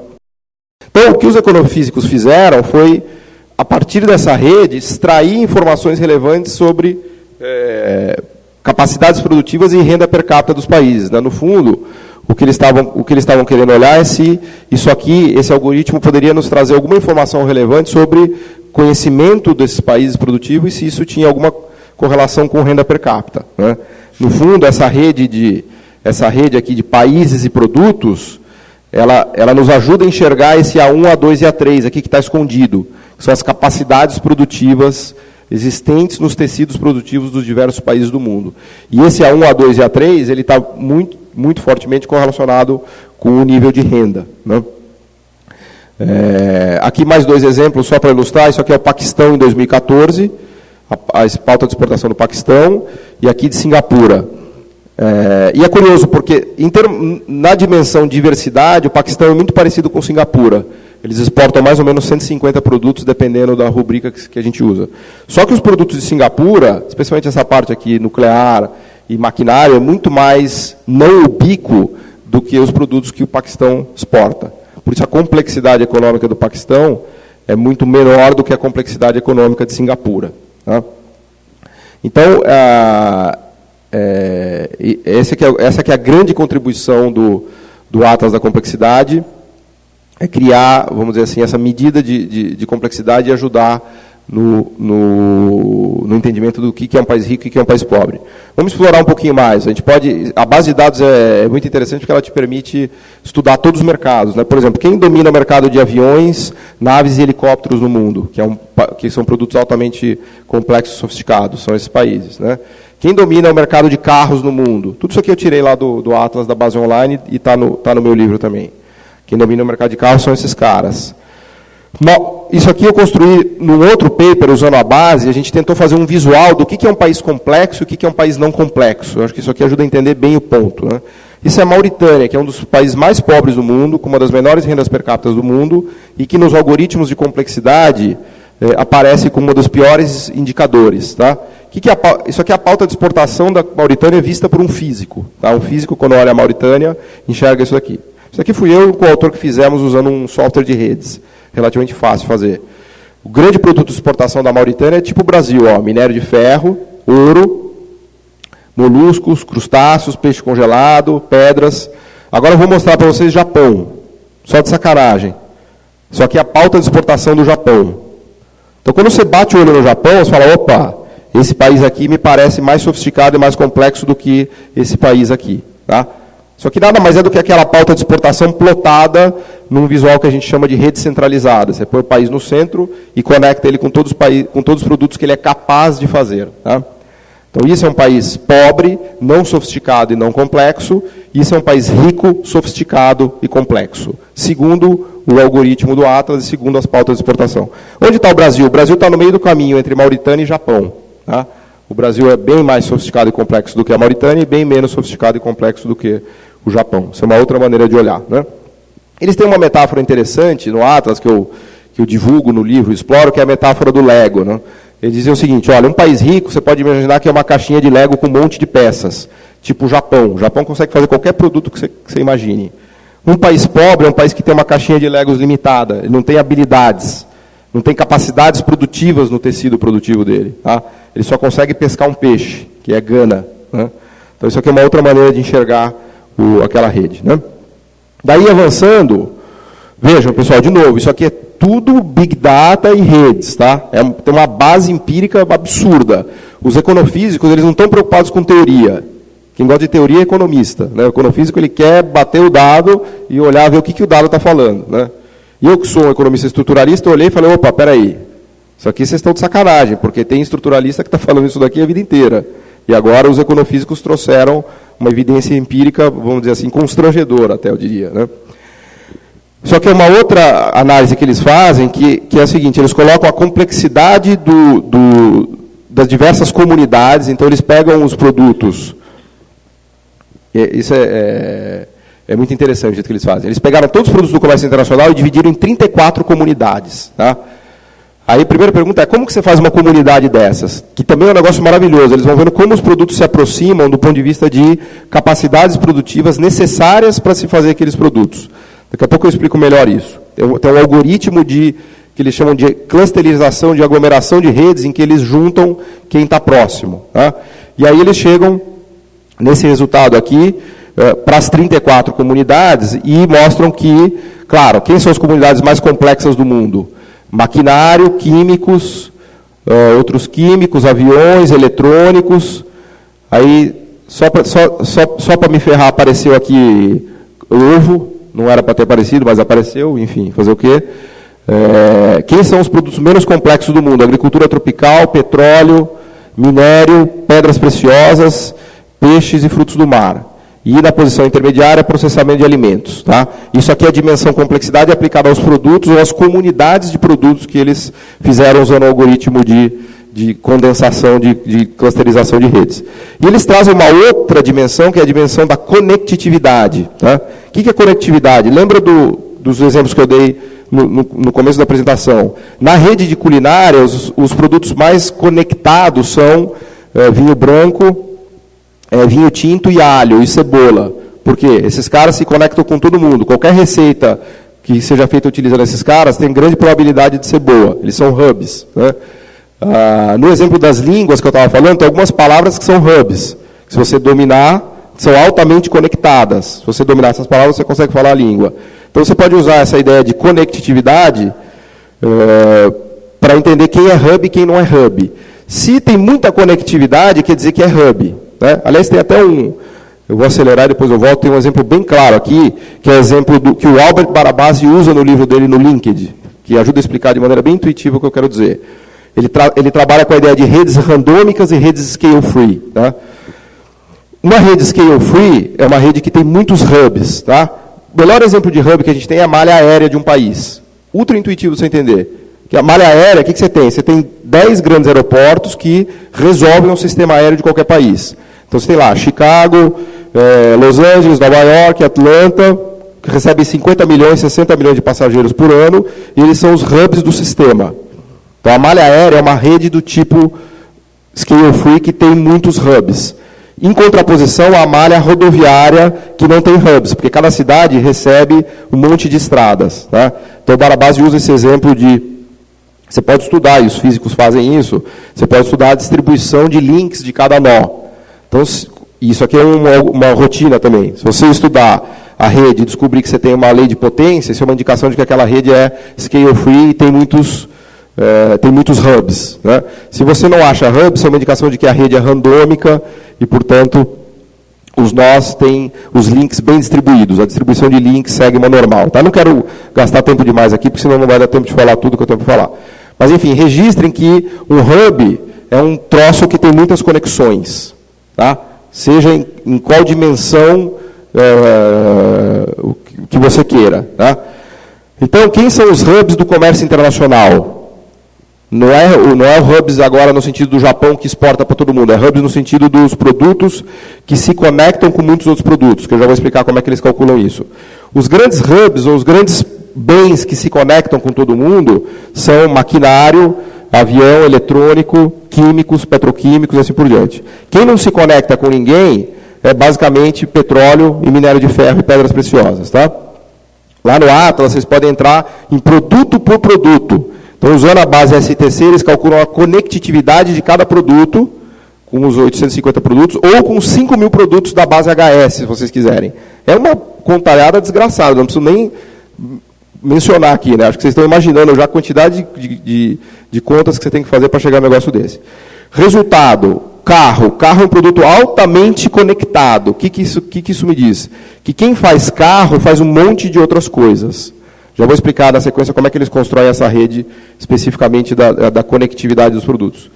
Então, o que os econofísicos fizeram foi, a partir dessa rede, extrair informações relevantes sobre capacidades produtivas e renda per capita dos países. Né? No fundo, o que eles estavam querendo olhar é se isso aqui, esse algoritmo, poderia nos trazer alguma informação relevante sobre conhecimento desses países produtivos e se isso tinha alguma correlação com renda per capita. Né? No fundo, essa rede aqui de países e produtos, ela nos ajuda a enxergar esse A1, A2 e A3 aqui que está escondido, que são as capacidades produtivas existentes nos tecidos produtivos dos diversos países do mundo. E esse A1, A2 e A3, ele está muito, muito fortemente correlacionado com o nível de renda. Né? Aqui mais 2 exemplos, só para ilustrar. Isso aqui é o Paquistão em 2014, a pauta de exportação do Paquistão, e aqui de Singapura. E é curioso, porque na dimensão diversidade, o Paquistão é muito parecido com Singapura. Eles exportam mais ou menos 150 produtos, dependendo da rubrica que a gente usa. Só que os produtos de Singapura, especialmente essa parte aqui, nuclear e maquinário, é muito mais não ubíquo do que os produtos que o Paquistão exporta. Por isso, a complexidade econômica do Paquistão é muito menor do que a complexidade econômica de Singapura. Tá? Então, essa que é a grande contribuição do Atlas da Complexidade, é criar, vamos dizer assim, essa medida de complexidade e ajudar no entendimento do que é um país rico e o que é um país pobre. Vamos explorar um pouquinho mais. A base de dados é muito interessante porque ela te permite estudar todos os mercados. Né? Por exemplo, quem domina o mercado de aviões, naves e helicópteros no mundo, que são produtos altamente complexos e sofisticados, são esses países. Né? Quem domina o mercado de carros no mundo? Tudo isso aqui eu tirei lá do Atlas da base online e está no meu livro também. Quem domina o mercado de carros são esses caras. Isso aqui eu construí num outro paper, usando a base, a gente tentou fazer um visual do que é um país complexo e o que é um país não complexo. Eu acho que isso aqui ajuda a entender bem o ponto. Né? Isso é a Mauritânia, que é um dos países mais pobres do mundo, com uma das menores rendas per capita do mundo, e que nos algoritmos de complexidade aparece como um dos piores indicadores. Tá? Isso aqui é a pauta de exportação da Mauritânia vista por um físico. Tá? Um físico, quando olha a Mauritânia, enxerga isso aqui. Isso aqui fui eu e o coautor que fizemos usando um software de redes. Relativamente fácil de fazer. O grande produto de exportação da Mauritânia é tipo o Brasil, ó, minério de ferro, ouro, moluscos, crustáceos, peixe congelado, pedras. Agora eu vou mostrar para vocês Japão, só de sacanagem. Isso aqui é a pauta de exportação do Japão. Então, quando você bate o olho no Japão, você fala, opa, esse país aqui me parece mais sofisticado e mais complexo do que esse país aqui. Tá? Isso aqui nada mais é do que aquela pauta de exportação plotada num visual que a gente chama de rede centralizada. Você põe o país no centro e conecta ele com todos os produtos que ele é capaz de fazer. Tá? Então, isso é um país pobre, não sofisticado e não complexo. Isso é um país rico, sofisticado e complexo. Segundo o algoritmo do Atlas e segundo as pautas de exportação. Onde está o Brasil? O Brasil está no meio do caminho entre Mauritânia e Japão. Tá? O Brasil é bem mais sofisticado e complexo do que a Mauritânia e bem menos sofisticado e complexo do que o Japão. Isso é uma outra maneira de olhar. Né? Eles têm uma metáfora interessante no Atlas, que eu divulgo no livro, exploro, que é a metáfora do Lego. Né? Eles dizem o seguinte, olha, um país rico, você pode imaginar que é uma caixinha de Lego com um monte de peças, tipo o Japão. O Japão consegue fazer qualquer produto que você imagine. Um país pobre é um país que tem uma caixinha de Legos limitada, ele não tem habilidades, não tem capacidades produtivas no tecido produtivo dele. Tá? Ele só consegue pescar um peixe, que é Gana. Né? Então, isso aqui é uma outra maneira de enxergar aquela rede. Né? Daí, avançando, vejam, pessoal, de novo, isso aqui é tudo Big Data e redes. Tá? Tem uma base empírica absurda. Os econofísicos, eles não estão preocupados com teoria. Quem gosta de teoria é economista. Né? O econofísico, ele quer bater o dado e olhar, ver o que o dado está falando. Né? E eu, que sou um economista estruturalista, olhei e falei, opa, peraí, isso aqui vocês estão de sacanagem, porque tem estruturalista que está falando isso daqui a vida inteira. E agora os econofísicos trouxeram uma evidência empírica, vamos dizer assim, constrangedora, até eu diria. Né? Só que é uma outra análise que eles fazem, que é a seguinte, eles colocam a complexidade das diversas comunidades, então eles pegam os produtos, isso é muito interessante o jeito que eles fazem, eles pegaram todos os produtos do comércio internacional e dividiram em 34 comunidades. Tá? Aí a primeira pergunta é, como que você faz uma comunidade dessas? Que também é um negócio maravilhoso. Eles vão vendo como os produtos se aproximam do ponto de vista de capacidades produtivas necessárias para se fazer aqueles produtos. Daqui a pouco eu explico melhor isso. Tem um algoritmo que eles chamam de clusterização, de aglomeração de redes, em que eles juntam quem está próximo. Tá? E aí eles chegam nesse resultado aqui, para as 34 comunidades, e mostram que, claro, quem são as comunidades mais complexas do mundo? Maquinário, químicos, outros químicos, aviões, eletrônicos. Aí, só para me ferrar, apareceu aqui ovo, não era para ter aparecido, mas apareceu, enfim, fazer o quê? Quem são os produtos menos complexos do mundo? Agricultura tropical, petróleo, minério, pedras preciosas, peixes e frutos do mar. E na posição intermediária, processamento de alimentos. Tá? Isso aqui é a dimensão complexidade aplicada aos produtos ou às comunidades de produtos que eles fizeram usando o algoritmo de condensação, de clusterização de redes. E eles trazem uma outra dimensão, que é a dimensão da conectividade. Tá? O que é conectividade? Lembra dos exemplos que eu dei no começo da apresentação? Na rede de culinária, os produtos mais conectados são vinho branco, vinho tinto e alho e cebola. Por quê? Esses caras se conectam com todo mundo. Qualquer receita que seja feita utilizando esses caras tem grande probabilidade de ser boa. Eles são hubs. Né? No exemplo das línguas que eu estava falando, tem algumas palavras que são hubs. Se você dominar, são altamente conectadas. Se você dominar essas palavras, você consegue falar a língua. Então você pode usar essa ideia de conectividade para entender quem é hub e quem não é hub. Se tem muita conectividade, quer dizer que é hub. Né? Aliás, tem até eu vou acelerar e depois eu volto, tem um exemplo bem claro aqui, que é o exemplo que o Albert Barabasi usa no livro dele, no LinkedIn, que ajuda a explicar de maneira bem intuitiva o que eu quero dizer. Ele trabalha com a ideia de redes randômicas e redes scale-free. Tá? Uma rede scale-free é uma rede que tem muitos hubs. Tá? O melhor exemplo de hub que a gente tem é a malha aérea de um país. Ultra intuitivo você entender. Que a malha aérea, o que você tem? Você tem 10 grandes aeroportos que resolvem o sistema aéreo de qualquer país. Então, você tem lá Chicago, Los Angeles, Nova York, Atlanta, que recebem 50 milhões, 60 milhões de passageiros por ano, e eles são os hubs do sistema. Então, a malha aérea é uma rede do tipo scale-free que tem muitos hubs. Em contraposição à malha rodoviária, que não tem hubs, porque cada cidade recebe um monte de estradas. Tá? Então, o Barabasi usa esse exemplo de... Você pode estudar, e os físicos fazem isso, você pode estudar a distribuição de links de cada nó. Então, isso aqui é uma rotina também. Se você estudar a rede e descobrir que você tem uma lei de potência, isso é uma indicação de que aquela rede é scale-free e tem muitos hubs. Né? Se você não acha hubs, isso é uma indicação de que a rede é randômica e, portanto, os nós têm os links bem distribuídos. A distribuição de links segue uma normal. Tá? Não quero gastar tempo demais aqui, porque senão não vai dar tempo de falar tudo que eu tenho para falar. Mas, enfim, registrem que um hub é um troço que tem muitas conexões. Tá? Seja em qual dimensão que você queira. Tá? Então, quem são os hubs do comércio internacional? Não é o hubs agora no sentido do Japão que exporta para todo mundo, é hubs no sentido dos produtos que se conectam com muitos outros produtos, que eu já vou explicar como é que eles calculam isso. Os grandes hubs, ou os grandes bens que se conectam com todo mundo, são maquinário, avião, eletrônico, químicos, petroquímicos e assim por diante. Quem não se conecta com ninguém é basicamente petróleo e minério de ferro e pedras preciosas. Tá? Lá no Atlas, vocês podem entrar em produto por produto. Então, usando a base STC, eles calculam a conectividade de cada produto, com os 850 produtos, ou com 5.000 produtos da base HS, se vocês quiserem. É uma contalhada desgraçada, não preciso nem mencionar aqui, né? Acho que vocês estão imaginando já a quantidade de contas que você tem que fazer para chegar a um negócio desse. Resultado, carro. Carro é um produto altamente conectado. O que isso me diz? Que quem faz carro faz um monte de outras coisas. Já vou explicar na sequência como é que eles constroem essa rede, especificamente da conectividade dos produtos.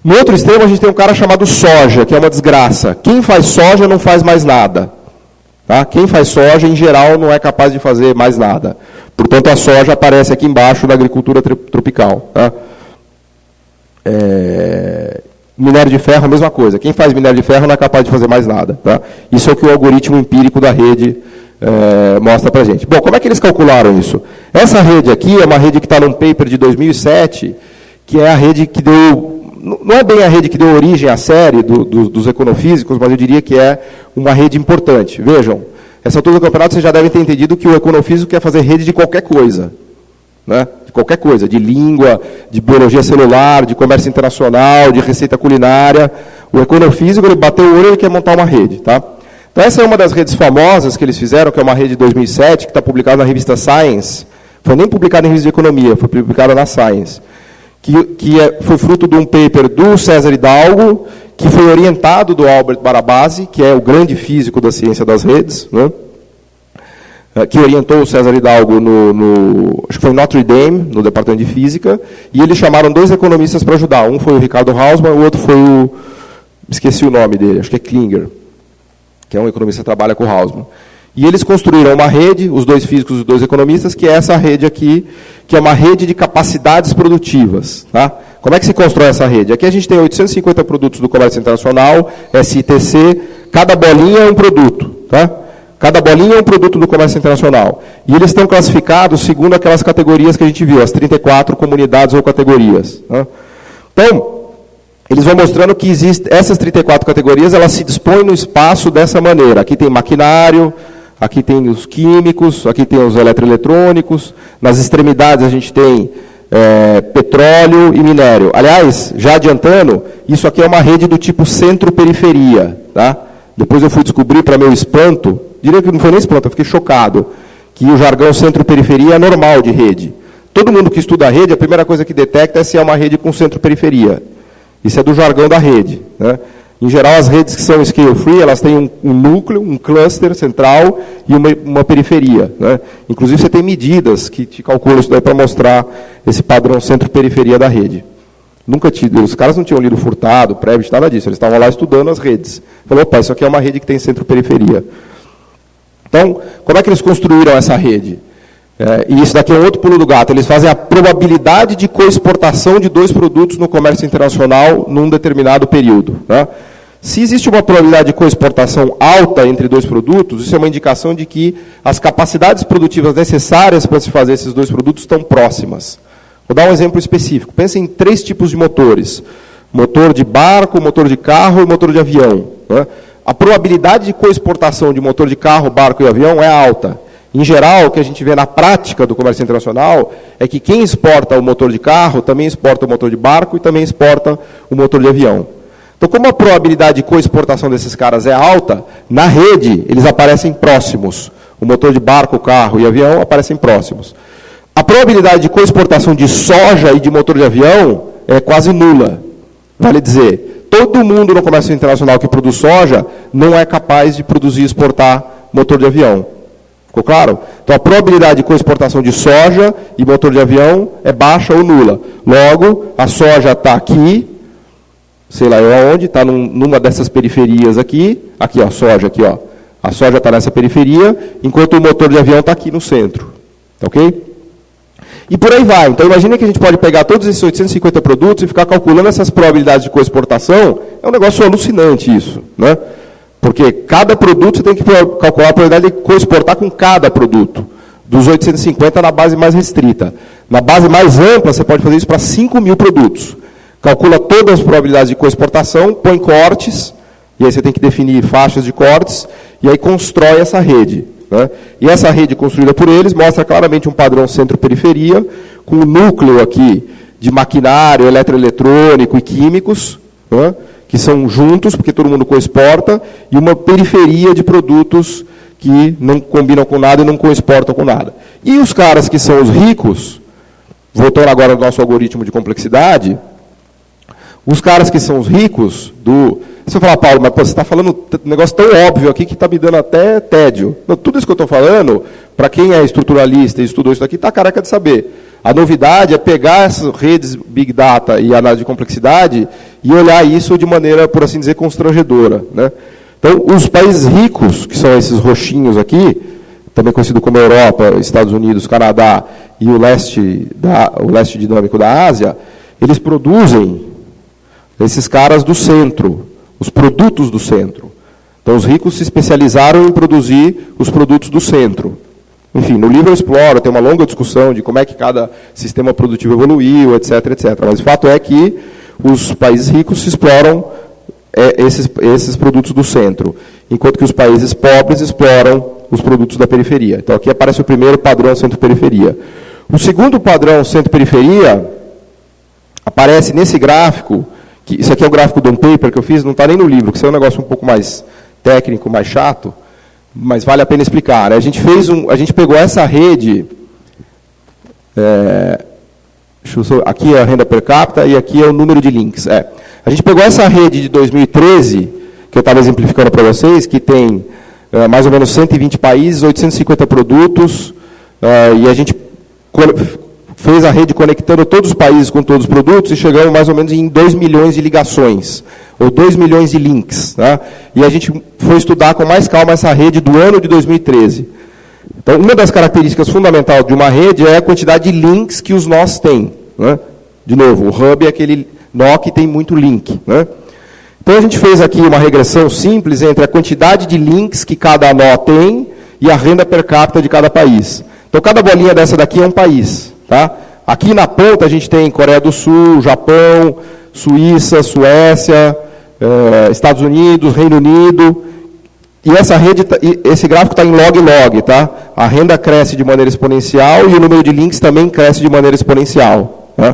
No outro extremo, a gente tem um cara chamado soja, que é uma desgraça. Quem faz soja não faz mais nada. Tá? Quem faz soja, em geral, não é capaz de fazer mais nada. Portanto, a soja aparece aqui embaixo da agricultura tropical. Tá? Minério de ferro, a mesma coisa. Quem faz minério de ferro não é capaz de fazer mais nada. Tá? Isso é o que o algoritmo empírico da rede mostra para a gente. Bom, como é que eles calcularam isso? Essa rede aqui é uma rede que está num paper de 2007, que é a rede que deu... Não é bem a rede que deu origem à série dos econofísicos, mas eu diria que é uma rede importante. Vejam, essa altura do campeonato vocês já devem ter entendido que o econofísico quer fazer rede de qualquer coisa. Né? De qualquer coisa, de língua, de biologia celular, de comércio internacional, de receita culinária. O econofísico, ele bateu o olho e quer montar uma rede. Tá? Então, essa é uma das redes famosas que eles fizeram, que é uma rede de 2007, que está publicada na revista Science. Foi nem publicada em revista de economia, foi publicada na Science. Foi fruto de um paper do César Hidalgo, que foi orientado do Albert Barabasi, que é o grande físico da ciência das redes, né? Que orientou o César Hidalgo acho que foi em Notre Dame, no departamento de física, e eles chamaram 2 economistas para ajudar. Um foi o Ricardo Hausmann, o outro foi esqueci o nome dele, acho que é Klinger, que é um economista que trabalha com o Hausmann. E eles construíram uma rede, os 2 físicos e os 2 economistas, que é essa rede aqui, que é uma rede de capacidades produtivas. Tá? Como é que se constrói essa rede? Aqui a gente tem 850 produtos do comércio internacional, SITC, cada bolinha é um produto. Tá? Cada bolinha é um produto do comércio internacional. E eles estão classificados segundo aquelas categorias que a gente viu, as 34 comunidades ou categorias. Tá? Então, eles vão mostrando que essas 34 categorias, elas se dispõem no espaço dessa maneira. Aqui tem maquinário, aqui tem os químicos, aqui tem os eletroeletrônicos, nas extremidades a gente tem petróleo e minério. Aliás, já adiantando, isso aqui é uma rede do tipo centro-periferia. Tá? Depois eu fui descobrir, para meu espanto, diria que não foi nem espanto, eu fiquei chocado, que o jargão centro-periferia é normal de rede. Todo mundo que estuda a rede, a primeira coisa que detecta é se é uma rede com centro-periferia. Isso é do jargão da rede. Né? Em geral, as redes que são scale-free, elas têm um núcleo, um cluster central e uma periferia. Né? Inclusive, você tem medidas que te calculam isso daí para mostrar esse padrão centro-periferia da rede. Nunca tive, os caras não tinham lido Furtado, Previtt, nada disso. Eles estavam lá estudando as redes. Falou, opa, isso aqui é uma rede que tem centro-periferia. Então, como é que eles construíram essa rede? E isso daqui é um outro pulo do gato. Eles fazem a probabilidade de coexportação de 2 produtos no comércio internacional num determinado período. Né? Se existe uma probabilidade de coexportação alta entre 2 produtos, isso é uma indicação de que as capacidades produtivas necessárias para se fazer esses 2 produtos estão próximas. Vou dar um exemplo específico. Pense em 3 tipos de motores. Motor de barco, motor de carro e motor de avião. Né? A probabilidade de coexportação de motor de carro, barco e avião é alta. Em geral, o que a gente vê na prática do comércio internacional é que quem exporta o motor de carro também exporta o motor de barco e também exporta o motor de avião. Então, como a probabilidade de coexportação desses caras é alta, na rede eles aparecem próximos. O motor de barco, carro e avião aparecem próximos. A probabilidade de coexportação de soja e de motor de avião é quase nula. Vale dizer, todo mundo no comércio internacional que produz soja não é capaz de produzir e exportar motor de avião. Ficou claro? Então, a probabilidade de coexportação de soja e motor de avião é baixa ou nula. Logo, a soja está aqui, sei lá onde, está numa dessas periferias aqui. Aqui, ó, soja, aqui, ó. A soja está nessa periferia, enquanto o motor de avião está aqui no centro. Tá ok? E por aí vai. Então, imagina que a gente pode pegar todos esses 850 produtos e ficar calculando essas probabilidades de coexportação. É um negócio alucinante isso, né? Porque cada produto você tem que calcular a probabilidade de coexportar com cada produto. Dos 850 na base mais restrita. Na base mais ampla, você pode fazer isso para 5.000 produtos. Calcula todas as probabilidades de coexportação, põe cortes, e aí você tem que definir faixas de cortes, e aí constrói essa rede. Né? E essa rede construída por eles mostra claramente um padrão centro-periferia, com um núcleo aqui de maquinário, eletroeletrônico e químicos, né? Que são juntos, porque todo mundo coexporta, e uma periferia de produtos que não combinam com nada e não coexportam com nada. E os caras que são os ricos, voltando agora ao nosso algoritmo de complexidade, os caras que são os ricos do... Você vai falar, Paulo, mas pô, você está falando um negócio tão óbvio aqui que está me dando até tédio. Não, tudo isso que eu estou falando, para quem é estruturalista e estudou isso aqui, está careca de saber. A novidade é pegar essas redes Big Data e análise de complexidade e olhar isso de maneira, por assim dizer, constrangedora. Né? Então, os países ricos, que são esses roxinhos aqui, também conhecido como Europa, Estados Unidos, Canadá e o leste dinâmico da Ásia, eles produzem esses caras do centro, os produtos do centro. Então, os ricos se especializaram em produzir os produtos do centro. Enfim, no livro eu exploro, tem uma longa discussão de como é que cada sistema produtivo evoluiu, etc, etc. Mas o fato é que os países ricos se exploram esses produtos do centro, enquanto que os países pobres exploram os produtos da periferia. Então, aqui aparece o primeiro padrão centro-periferia. O segundo padrão centro-periferia aparece nesse gráfico, que isso aqui é o gráfico de um paper que eu fiz, não está nem no livro, que isso é um negócio um pouco mais técnico, mais chato, mas vale a pena explicar. Né? A gente pegou essa rede, aqui é a renda per capita e aqui é o número de links. A gente pegou essa rede de 2013, que eu estava exemplificando para vocês, que tem mais ou menos 120 países, 850 produtos, e a gente fez a rede conectando todos os países com todos os produtos e chegamos mais ou menos em 2 milhões de ligações, ou 2 milhões de links. Né? E a gente foi estudar com mais calma essa rede do ano de 2013. Então, uma das características fundamentais de uma rede é a quantidade de links que os nós têm. Né? De novo, o hub é aquele nó que tem muito link. Né? Então, a gente fez aqui uma regressão simples entre a quantidade de links que cada nó tem e a renda per capita de cada país. Então, cada bolinha dessa daqui é um país. Tá? Aqui na ponta a gente tem Coreia do Sul, Japão, Suíça, Suécia, Estados Unidos, Reino Unido. E essa rede, esse gráfico está em log-log. Tá? A renda cresce de maneira exponencial e o número de links também cresce de maneira exponencial. Tá?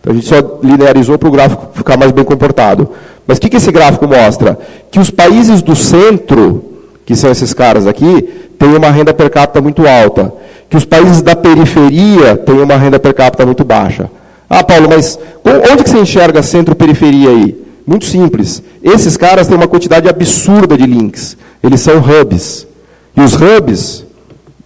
Então, a gente só linearizou para o gráfico ficar mais bem comportado. Mas o que esse gráfico mostra? Que os países do centro, que são esses caras aqui, têm uma renda per capita muito alta. Que os países da periferia têm uma renda per capita muito baixa. Ah, Paulo, mas onde que você enxerga centro-periferia aí? Muito simples. Esses caras têm uma quantidade absurda de links. Eles são hubs. E os hubs,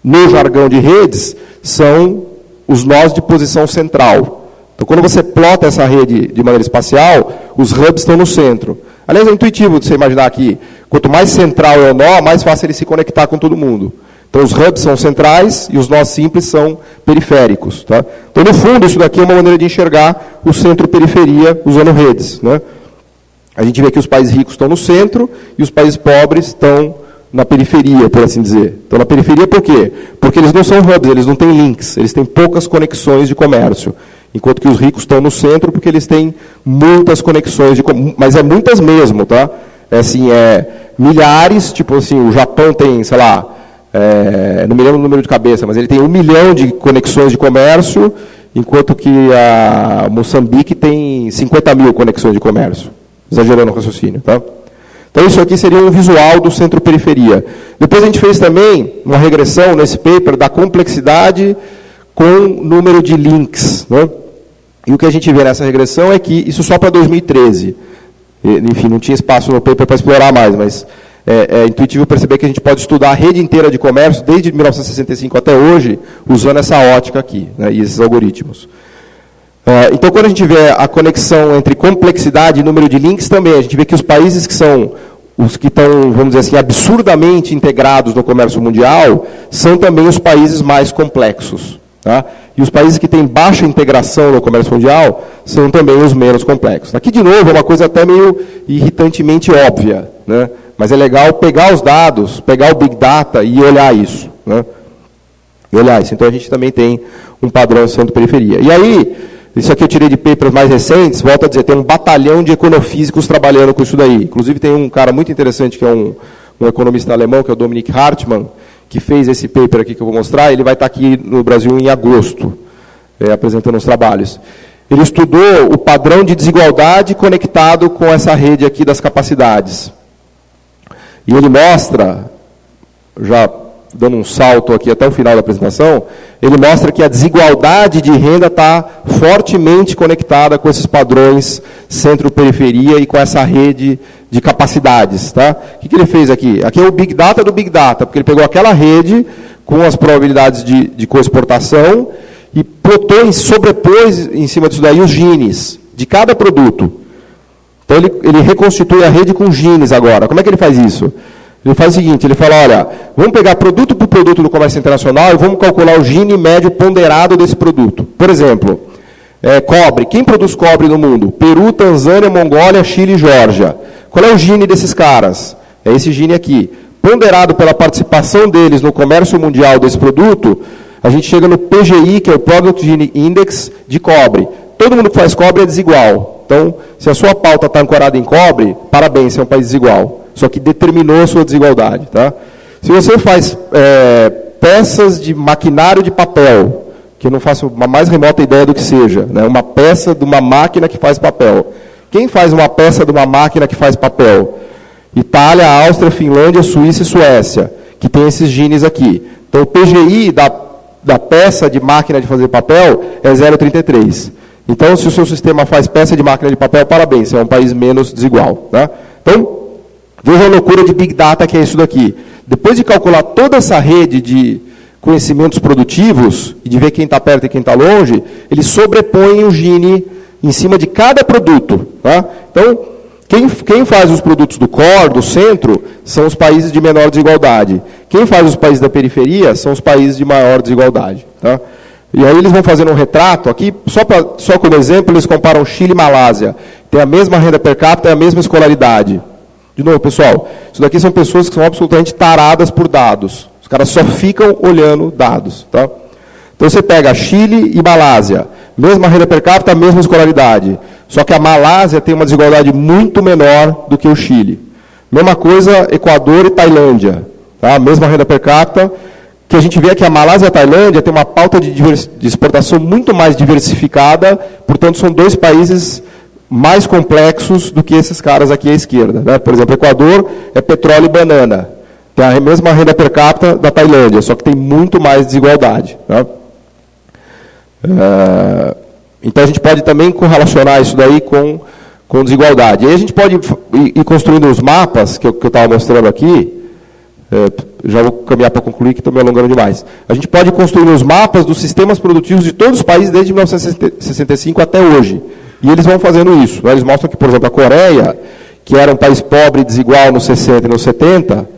no jargão de redes, são os nós de posição central. Então, quando você plota essa rede de maneira espacial, os hubs estão no centro. Aliás, é intuitivo de você imaginar que quanto mais central é o nó, mais fácil ele se conectar com todo mundo. Então, os hubs são centrais e os nós simples são periféricos. Tá? Então, no fundo, isso daqui é uma maneira de enxergar o centro-periferia usando redes. Né? A gente vê que os países ricos estão no centro e os países pobres estão na periferia, por assim dizer. Então, na periferia por quê? Porque eles não são hubs, eles não têm links, eles têm poucas conexões de comércio. Enquanto que os ricos estão no centro porque eles têm muitas conexões, mas é muitas mesmo. Tá? Milhares, tipo assim, o Japão tem, sei lá, não me lembro o número de cabeça, mas ele tem 1 milhão de conexões de comércio, enquanto que a Moçambique tem 50 mil conexões de comércio, exagerando o raciocínio. Tá? Então, isso aqui seria um visual do centro-periferia. Depois a gente fez também uma regressão nesse paper da complexidade com número de links. Né? E o que a gente vê nessa regressão é que, isso só para 2013, enfim, não tinha espaço no paper para explorar mais, mas é intuitivo perceber que a gente pode estudar a rede inteira de comércio, desde 1965 até hoje, usando essa ótica aqui, né, e esses algoritmos. Então, quando a gente vê a conexão entre complexidade e número de links, também a gente vê que os países que são os que estão, vamos dizer assim, absurdamente integrados no comércio mundial, são também os países mais complexos. Tá? E os países que têm baixa integração no comércio mundial são também os menos complexos. Aqui, de novo, é uma coisa até meio irritantemente óbvia, né? Mas é legal pegar os dados, pegar o Big Data e olhar isso. Né? E olhar isso. Então, a gente também tem um padrão centro-periferia. E aí, isso aqui eu tirei de papers mais recentes, volto a dizer, tem um batalhão de econofísicos trabalhando com isso daí. Inclusive, tem um cara muito interessante, que é um economista alemão, que é o Dominik Hartmann, que fez esse paper aqui que eu vou mostrar. Ele vai estar aqui no Brasil em agosto, apresentando os trabalhos. Ele estudou o padrão de desigualdade conectado com essa rede aqui das capacidades. E ele mostra, já dando um salto aqui até o final da apresentação, ele mostra que a desigualdade de renda está fortemente conectada com esses padrões centro-periferia e com essa rede de capacidades. Tá? O que ele fez aqui? Aqui é o Big Data do Big Data, porque ele pegou aquela rede com as probabilidades de coexportação e plotou, sobrepôs em cima disso daí os genes de cada produto. Então, ele reconstitui a rede com genes agora. Como é que ele faz isso? Ele faz o seguinte, ele fala, olha, vamos pegar produto por produto do comércio internacional e vamos calcular o gene médio ponderado desse produto. Por exemplo, cobre. Quem produz cobre no mundo? Peru, Tanzânia, Mongólia, Chile e Geórgia. Qual é o gene desses caras? É esse gene aqui. Ponderado pela participação deles no comércio mundial desse produto, a gente chega no PGI, que é o Product Gene Index de cobre. Todo mundo que faz cobre é desigual. Então, se a sua pauta está ancorada em cobre, parabéns, você é um país desigual. Só que determinou a sua desigualdade. Tá? Se você faz peças de maquinário de papel, que eu não faço uma mais remota ideia do que seja, né? Uma peça de uma máquina que faz papel. Quem faz uma peça de uma máquina que faz papel? Itália, Áustria, Finlândia, Suíça e Suécia, que tem esses genes aqui. Então, o PGI da peça de máquina de fazer papel é 0,33. Então, se o seu sistema faz peça de máquina de papel, parabéns, é um país menos desigual. Né? Então, veja a loucura de Big Data que é isso daqui. Depois de calcular toda essa rede de conhecimentos produtivos, e de ver quem está perto e quem está longe, ele sobrepõe o Gini em cima de cada produto. Tá? Então, quem faz os produtos do core, do centro, são os países de menor desigualdade. Quem faz os países da periferia são os países de maior desigualdade. Tá? E aí eles vão fazendo um retrato, aqui, só como exemplo, eles comparam Chile e Malásia. Tem a mesma renda per capita e a mesma escolaridade. De novo, pessoal, isso daqui são pessoas que são absolutamente taradas por dados. Os caras só ficam olhando dados. Tá? Então você pega Chile e Malásia, mesma renda per capita, mesma escolaridade. Só que a Malásia tem uma desigualdade muito menor do que o Chile. Mesma coisa, Equador e Tailândia. Tá? Mesma renda per capita. Que a gente vê que a Malásia e a Tailândia têm uma pauta de exportação muito mais diversificada, portanto, são dois países mais complexos do que esses caras aqui à esquerda. Né? Por exemplo, Equador é petróleo e banana. Tem a mesma renda per capita da Tailândia, só que tem muito mais desigualdade. Né? Então, a gente pode também correlacionar isso daí com desigualdade. E aí a gente pode ir construindo os mapas, que eu estava mostrando aqui. Já vou caminhar para concluir, que estou me alongando demais. A gente pode construir os mapas dos sistemas produtivos de todos os países desde 1965 até hoje. E eles vão fazendo isso. Eles mostram que, por exemplo, a Coreia, que era um país pobre e desigual nos 60 e nos 70,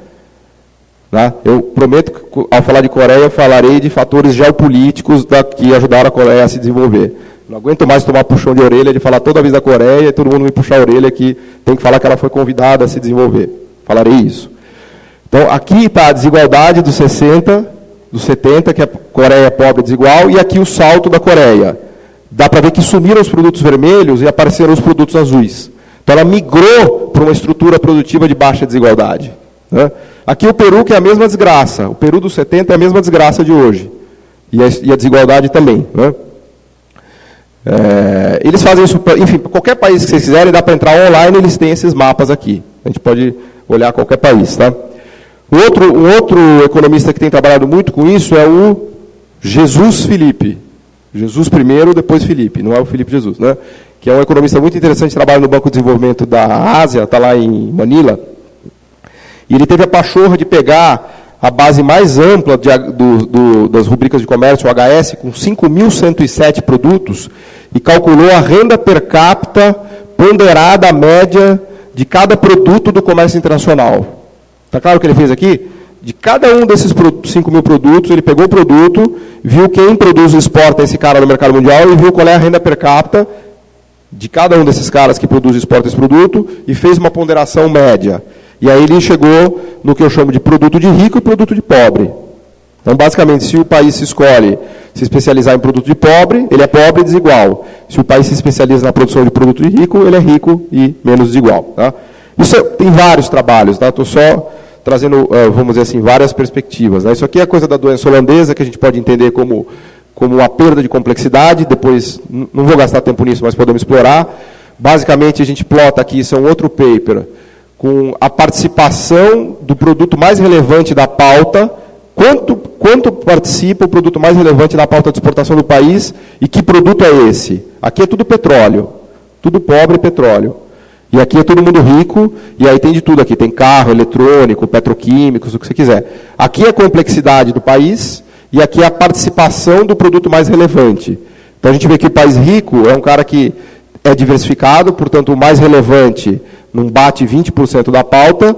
né, eu prometo que, ao falar de Coreia, eu falarei de fatores geopolíticos que ajudaram a Coreia a se desenvolver. Não aguento mais tomar puxão de orelha de falar toda vez da Coreia e todo mundo me puxar a orelha que tem que falar que ela foi convidada a se desenvolver. Falarei isso. Então, aqui está a desigualdade dos 60, dos 70, que a Coreia é pobre e desigual, e aqui o salto da Coreia. Dá para ver que sumiram os produtos vermelhos e apareceram os produtos azuis. Então, ela migrou para uma estrutura produtiva de baixa desigualdade. Né? Aqui o Peru, que é a mesma desgraça. O Peru dos 70 é a mesma desgraça de hoje. E a desigualdade também. Né? Eles fazem isso, enfim, qualquer país que vocês quiserem, dá para entrar online, eles têm esses mapas aqui. A gente pode olhar qualquer país. Tá? Um outro economista que tem trabalhado muito com isso é o Jesus Felipe. Jesus primeiro, depois Felipe, não é o Felipe Jesus, né? Que é um economista muito interessante, trabalha no Banco de Desenvolvimento da Ásia, está lá em Manila. E ele teve a pachorra de pegar a base mais ampla das rubricas de comércio, o HS, com 5.107 produtos, e calculou a renda per capita ponderada média de cada produto do comércio internacional. Está claro o que ele fez aqui? De cada um desses 5.000 produtos, ele pegou o produto, viu quem produz e exporta esse cara no mercado mundial e viu qual é a renda per capita de cada um desses caras que produz e exporta esse produto e fez uma ponderação média. E aí ele chegou no que eu chamo de produto de rico e produto de pobre. Então, basicamente, se o país se escolhe se especializar em produto de pobre, ele é pobre e desigual. Se o país se especializa na produção de produto de rico, ele é rico e menos desigual. Tá? Isso tem vários trabalhos, tá? Estou só trazendo, vamos dizer assim, várias perspectivas. Né? Isso aqui é coisa da doença holandesa, que a gente pode entender como uma perda de complexidade, depois, não vou gastar tempo nisso, mas podemos explorar. Basicamente, a gente plota aqui, isso é um outro paper, com a participação do produto mais relevante da pauta, quanto participa o produto mais relevante da pauta de exportação do país, e que produto é esse? Aqui é tudo petróleo, tudo pobre petróleo. E aqui é todo mundo rico, e aí tem de tudo aqui. Tem carro, eletrônico, petroquímicos, o que você quiser. Aqui é a complexidade do país, e aqui é a participação do produto mais relevante. Então a gente vê que o país rico é um cara que é diversificado, portanto o mais relevante não bate 20% da pauta,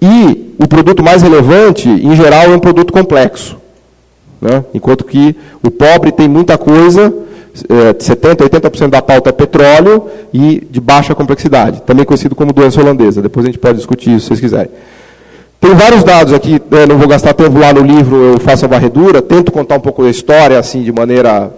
e o produto mais relevante, em geral, é um produto complexo. Né? Enquanto que o pobre tem muita coisa, 70%, 80% da pauta é petróleo e de baixa complexidade, também conhecido como doença holandesa. Depois a gente pode discutir isso, se vocês quiserem. Tem vários dados aqui, não vou gastar tempo lá no livro, eu faço a varredura, tento contar um pouco da história, assim, de maneira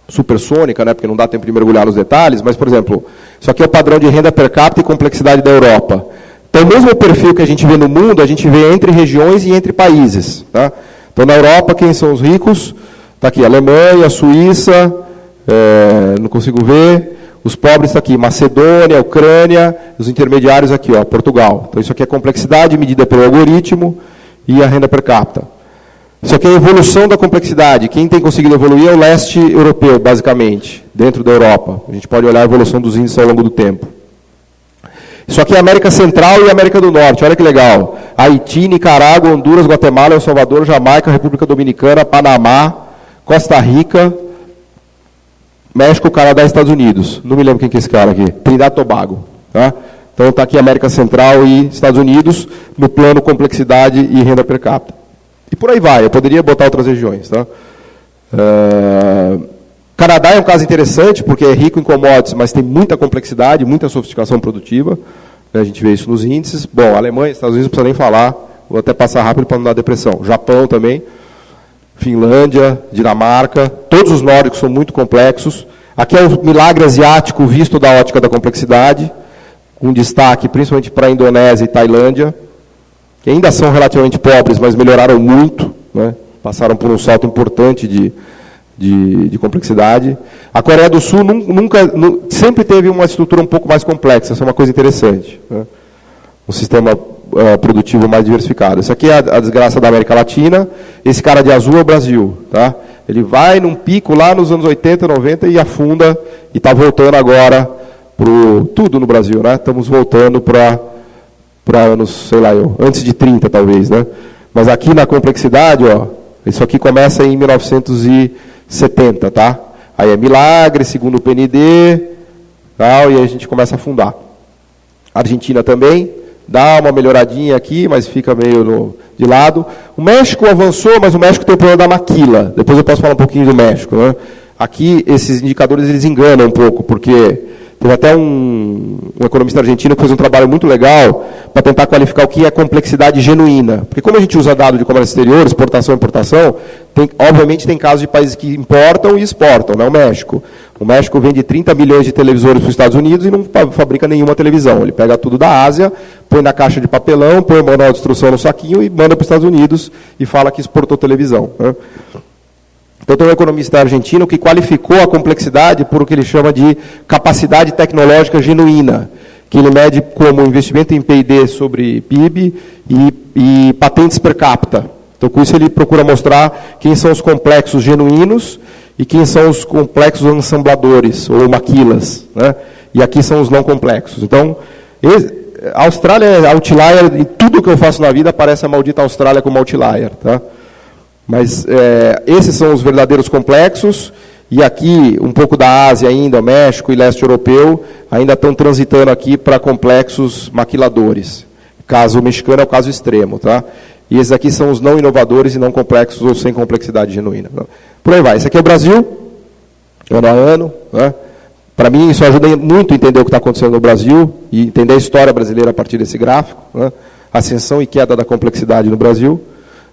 supersônica, né, porque não dá tempo de mergulhar nos detalhes, mas, por exemplo, isso aqui é o padrão de renda per capita e complexidade da Europa. Então, o mesmo perfil que a gente vê no mundo, a gente vê entre regiões e entre países. Tá? Então, na Europa, quem são os ricos? Está aqui, Alemanha, Suíça, não consigo ver. Os pobres está aqui, Macedônia, Ucrânia, os intermediários aqui, ó, Portugal. Então, isso aqui é complexidade medida pelo algoritmo e a renda per capita. Isso aqui é a evolução da complexidade. Quem tem conseguido evoluir é o leste europeu, basicamente, dentro da Europa. A gente pode olhar a evolução dos índices ao longo do tempo. Isso aqui é a América Central e América do Norte, olha que legal. Haiti, Nicarágua, Honduras, Guatemala, El Salvador, Jamaica, República Dominicana, Panamá, Costa Rica, México, Canadá e Estados Unidos. Não me lembro quem que é esse cara aqui. Trinidad e Tobago. Tá? Então está aqui América Central e Estados Unidos, no plano complexidade e renda per capita. E por aí vai, eu poderia botar outras regiões. Tá? Canadá é um caso interessante, porque é rico em commodities, mas tem muita complexidade, muita sofisticação produtiva. A gente vê isso nos índices. Bom, Alemanha, Estados Unidos, não precisa nem falar. Vou até passar rápido para não dar depressão. Japão também. Finlândia, Dinamarca. Todos os nórdicos são muito complexos. Aqui é o milagre asiático visto da ótica da complexidade, com destaque principalmente para a Indonésia e Tailândia, que ainda são relativamente pobres, mas melhoraram muito, né? Passaram por um salto importante de complexidade. A Coreia do Sul sempre teve uma estrutura um pouco mais complexa, isso é uma coisa interessante. Né? Um sistema produtivo mais diversificado. Isso aqui é a desgraça da América Latina, esse cara de azul é o Brasil. Tá? Ele vai num pico lá nos anos 80, 90 e afunda, e está voltando agora para tudo no Brasil. Né? Estamos voltando para anos, sei lá, antes de 30 talvez, né? Mas aqui na complexidade, ó, isso aqui começa em 1970, tá? Aí é milagre, segundo o PND, tal, e aí a gente começa a afundar. A Argentina também dá uma melhoradinha aqui, mas fica meio de lado. O México avançou, mas o México tem o problema da maquila. Depois eu posso falar um pouquinho do México, né? Aqui esses indicadores eles enganam um pouco, porque teve até um economista argentino que fez um trabalho muito legal para tentar qualificar o que é complexidade genuína. Porque como a gente usa dado de comércio exterior, exportação e importação, obviamente tem casos de países que importam e exportam, não é o México. O México vende 30 milhões de televisores para os Estados Unidos e não fabrica nenhuma televisão. Ele pega tudo da Ásia, põe na caixa de papelão, põe o manual de instrução no saquinho e manda para os Estados Unidos e fala que exportou televisão. Né? Então, tem um economista argentino que qualificou a complexidade por o que ele chama de capacidade tecnológica genuína, que ele mede como investimento em P&D sobre PIB e patentes per capita. Então, com isso, ele procura mostrar quem são os complexos genuínos e quem são os complexos ensambladores, ou maquilas. Né? E aqui são os não complexos. Então, a Austrália é outlier, em tudo que eu faço na vida aparece a maldita Austrália como outlier. Tá? Mas esses são os verdadeiros complexos, e aqui um pouco da Ásia ainda, México e leste europeu, ainda estão transitando aqui para complexos maquiladores. O caso mexicano é o caso extremo. Tá? E esses aqui são os não inovadores e não complexos ou sem complexidade genuína. Por aí vai. Esse aqui é o Brasil, ano a ano. Né? Para mim, isso ajuda muito a entender o que está acontecendo no Brasil e entender a história brasileira a partir desse gráfico. Né? Ascensão e queda da complexidade no Brasil.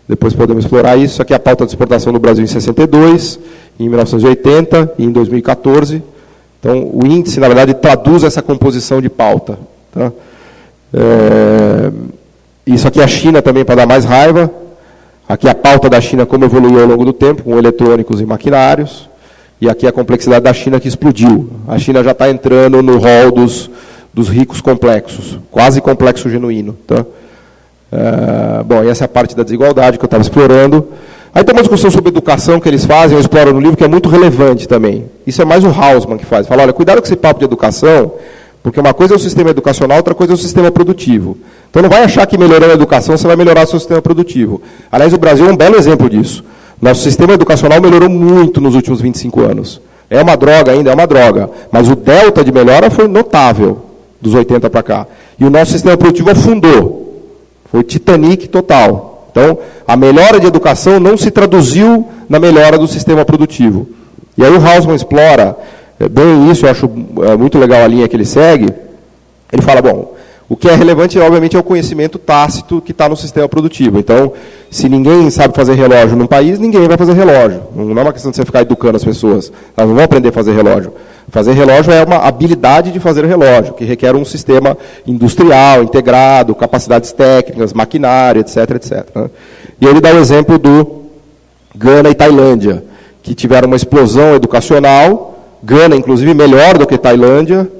Depois podemos explorar isso. Isso aqui é a pauta de exportação no Brasil em 62, em 1980 e em 2014. Então, o índice, na verdade, traduz essa composição de pauta. Tá? Isso aqui é a China também, para dar mais raiva. Aqui a pauta da China, como evoluiu ao longo do tempo, com eletrônicos e maquinários. E aqui a complexidade da China que explodiu. A China já está entrando no rol dos ricos complexos, quase complexo genuíno. Tá? Bom, e essa é a parte da desigualdade que eu estava explorando. Aí tem uma discussão sobre educação que eles fazem, eu exploro no livro, que é muito relevante também. Isso é mais o Hausmann que faz. Fala, olha, cuidado com esse papo de educação, porque uma coisa é o sistema educacional, outra coisa é o sistema produtivo. Então não vai achar que melhorando a educação você vai melhorar o seu sistema produtivo. Aliás, o Brasil é um belo exemplo disso. Nosso sistema educacional melhorou muito nos últimos 25 anos. É uma droga ainda, é uma droga. Mas o delta de melhora foi notável, dos 80 para cá. E o nosso sistema produtivo afundou. Foi Titanic total. Então, a melhora de educação não se traduziu na melhora do sistema produtivo. E aí o Hausmann explora bem isso, eu acho muito legal a linha que ele segue. Ele fala, bom, O que é relevante, obviamente, é o conhecimento tácito que está no sistema produtivo. Então, se ninguém sabe fazer relógio num país, ninguém vai fazer relógio. Não é uma questão de você ficar educando as pessoas. Elas não vão aprender a fazer relógio. Fazer relógio é uma habilidade de fazer relógio, que requer um sistema industrial, integrado, capacidades técnicas, maquinário, etc., etc. Né? E ele dá o exemplo do Gana e Tailândia, que tiveram uma explosão educacional, Gana, inclusive, melhor do que Tailândia.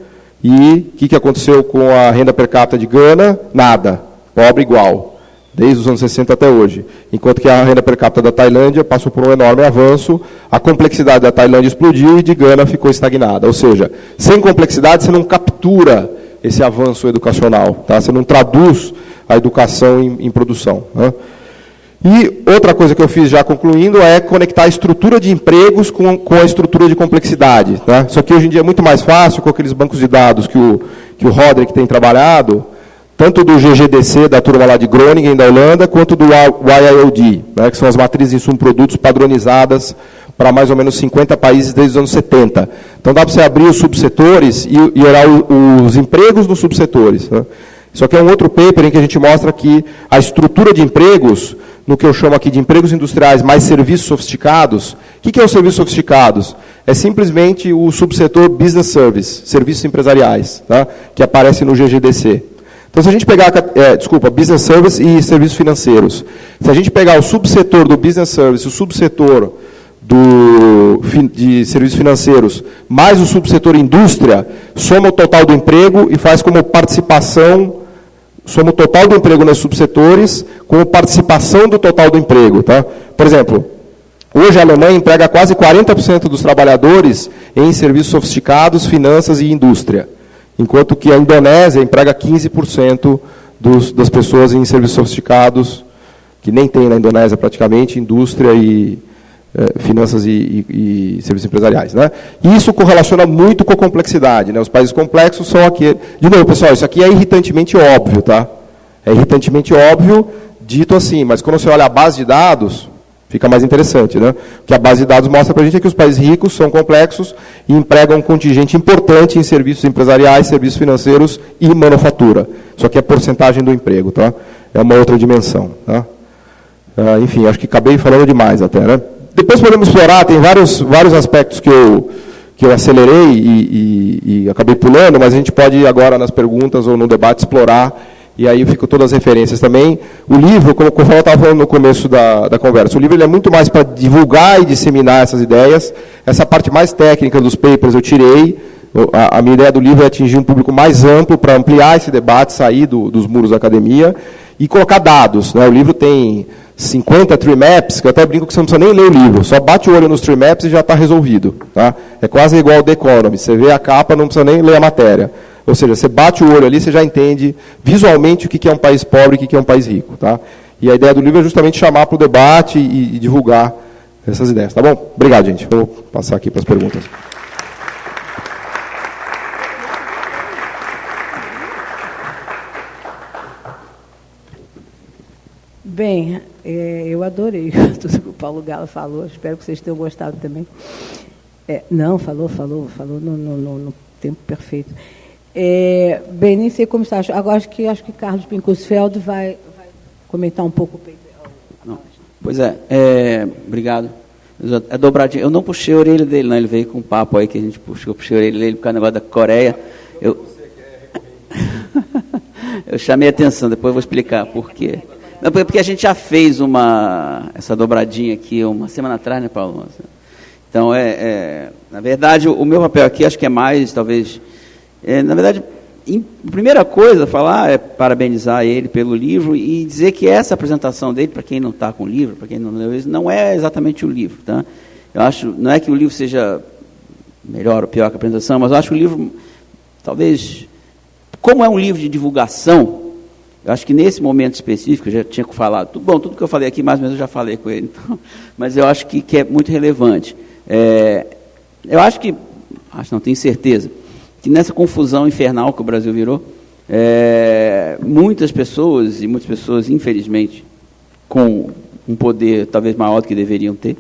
E o que aconteceu com a renda per capita de Gana? Nada. Pobre igual. Desde os anos 60 até hoje. Enquanto que a renda per capita da Tailândia passou por um enorme avanço, a complexidade da Tailândia explodiu e de Gana ficou estagnada. Ou seja, sem complexidade você não captura esse avanço educacional. Tá? Você não traduz a educação em produção. Né? E outra coisa que eu fiz já concluindo é conectar a estrutura de empregos com a estrutura de complexidade. Tá? Só que hoje em dia é muito mais fácil com aqueles bancos de dados que o Roderick tem trabalhado, tanto do GGDC, da turma lá de Groningen, da Holanda, quanto do YIOD, né, que são as matrizes de insumo-produtos padronizadas para mais ou menos 50 países desde os anos 70. Então dá para você abrir os subsetores e olhar os empregos nos subsetores. Né? Isso aqui é um outro paper em que a gente mostra que a estrutura de empregos, no que eu chamo aqui de empregos industriais mais serviços sofisticados. O que é os serviços sofisticados? É simplesmente o subsetor business service, serviços empresariais, tá? Que aparece no GGDC. Então, se a gente pegar, business service e serviços financeiros. Se a gente pegar o subsetor do business service, o subsetor de serviços financeiros, mais o subsetor indústria, soma o total do emprego e faz como participação, soma o total do emprego nos subsetores, como participação do total do emprego. Tá? Por exemplo, hoje a Alemanha emprega quase 40% dos trabalhadores em serviços sofisticados, finanças e indústria, enquanto que a Indonésia emprega 15% das pessoas em serviços sofisticados, que nem tem na Indonésia praticamente, indústria e finanças e serviços empresariais. Né? E isso correlaciona muito com a complexidade. Né? Os países complexos são aqui... De novo, pessoal, isso aqui é irritantemente óbvio. Tá? É irritantemente óbvio, dito assim, mas quando você olha a base de dados, fica mais interessante. Né? O que a base de dados mostra para a gente é que os países ricos são complexos e empregam um contingente importante em serviços empresariais, serviços financeiros e manufatura. Isso aqui é porcentagem do emprego. Tá? É uma outra dimensão. Tá? Enfim, acho que acabei falando demais até, né? Depois podemos explorar, tem vários aspectos que eu acelerei e acabei pulando, mas a gente pode agora nas perguntas ou no debate explorar, e aí ficam todas as referências também. O livro, como eu estava falando no começo da conversa, o livro ele é muito mais para divulgar e disseminar essas ideias. Essa parte mais técnica dos papers eu tirei. A minha ideia do livro é atingir um público mais amplo, para ampliar esse debate, sair dos muros da academia, e colocar dados. Né? O livro tem 50 tree maps, que eu até brinco que você não precisa nem ler o livro, só bate o olho nos tree maps e já está resolvido. Tá? É quase igual ao The Economist, você vê a capa, não precisa nem ler a matéria. Ou seja, você bate o olho ali, você já entende visualmente o que é um país pobre e o que é um país rico. Tá? E a ideia do livro é justamente chamar para o debate e divulgar essas ideias. Tá bom? Obrigado, gente. Vou passar aqui para as perguntas. Bem, eu adorei tudo que o Paulo Gala falou, espero que vocês tenham gostado também. Não, falou no tempo perfeito. Bem, nem sei como está. Agora acho que Carlos Pinkusfeld vai comentar um pouco o paper. Não. Pois obrigado. É dobradinho. Eu não puxei a orelha dele, não. Ele veio com um papo aí que a gente puxou. Eu puxei a orelha dele por causa do negócio da Coreia. Eu chamei a atenção, depois eu vou explicar por quê. Não, porque a gente já fez essa dobradinha aqui uma semana atrás, né, Paulo? Então, na verdade, o meu papel aqui acho que é mais, talvez... na verdade, a primeira coisa a falar é parabenizar ele pelo livro e dizer que essa apresentação dele, para quem não está com o livro, para quem não leu isso, não é exatamente o livro. Tá? Eu acho, não é que o livro seja melhor ou pior que a apresentação, mas eu acho que o livro, talvez, como é um livro de divulgação, eu acho que nesse momento específico, eu já tinha falado, tudo que eu falei aqui, mais ou menos eu já falei com ele, então, mas eu acho que é muito relevante. Eu acho não tenho certeza, que nessa confusão infernal que o Brasil virou, muitas pessoas, infelizmente, com um poder talvez maior do que deveriam ter,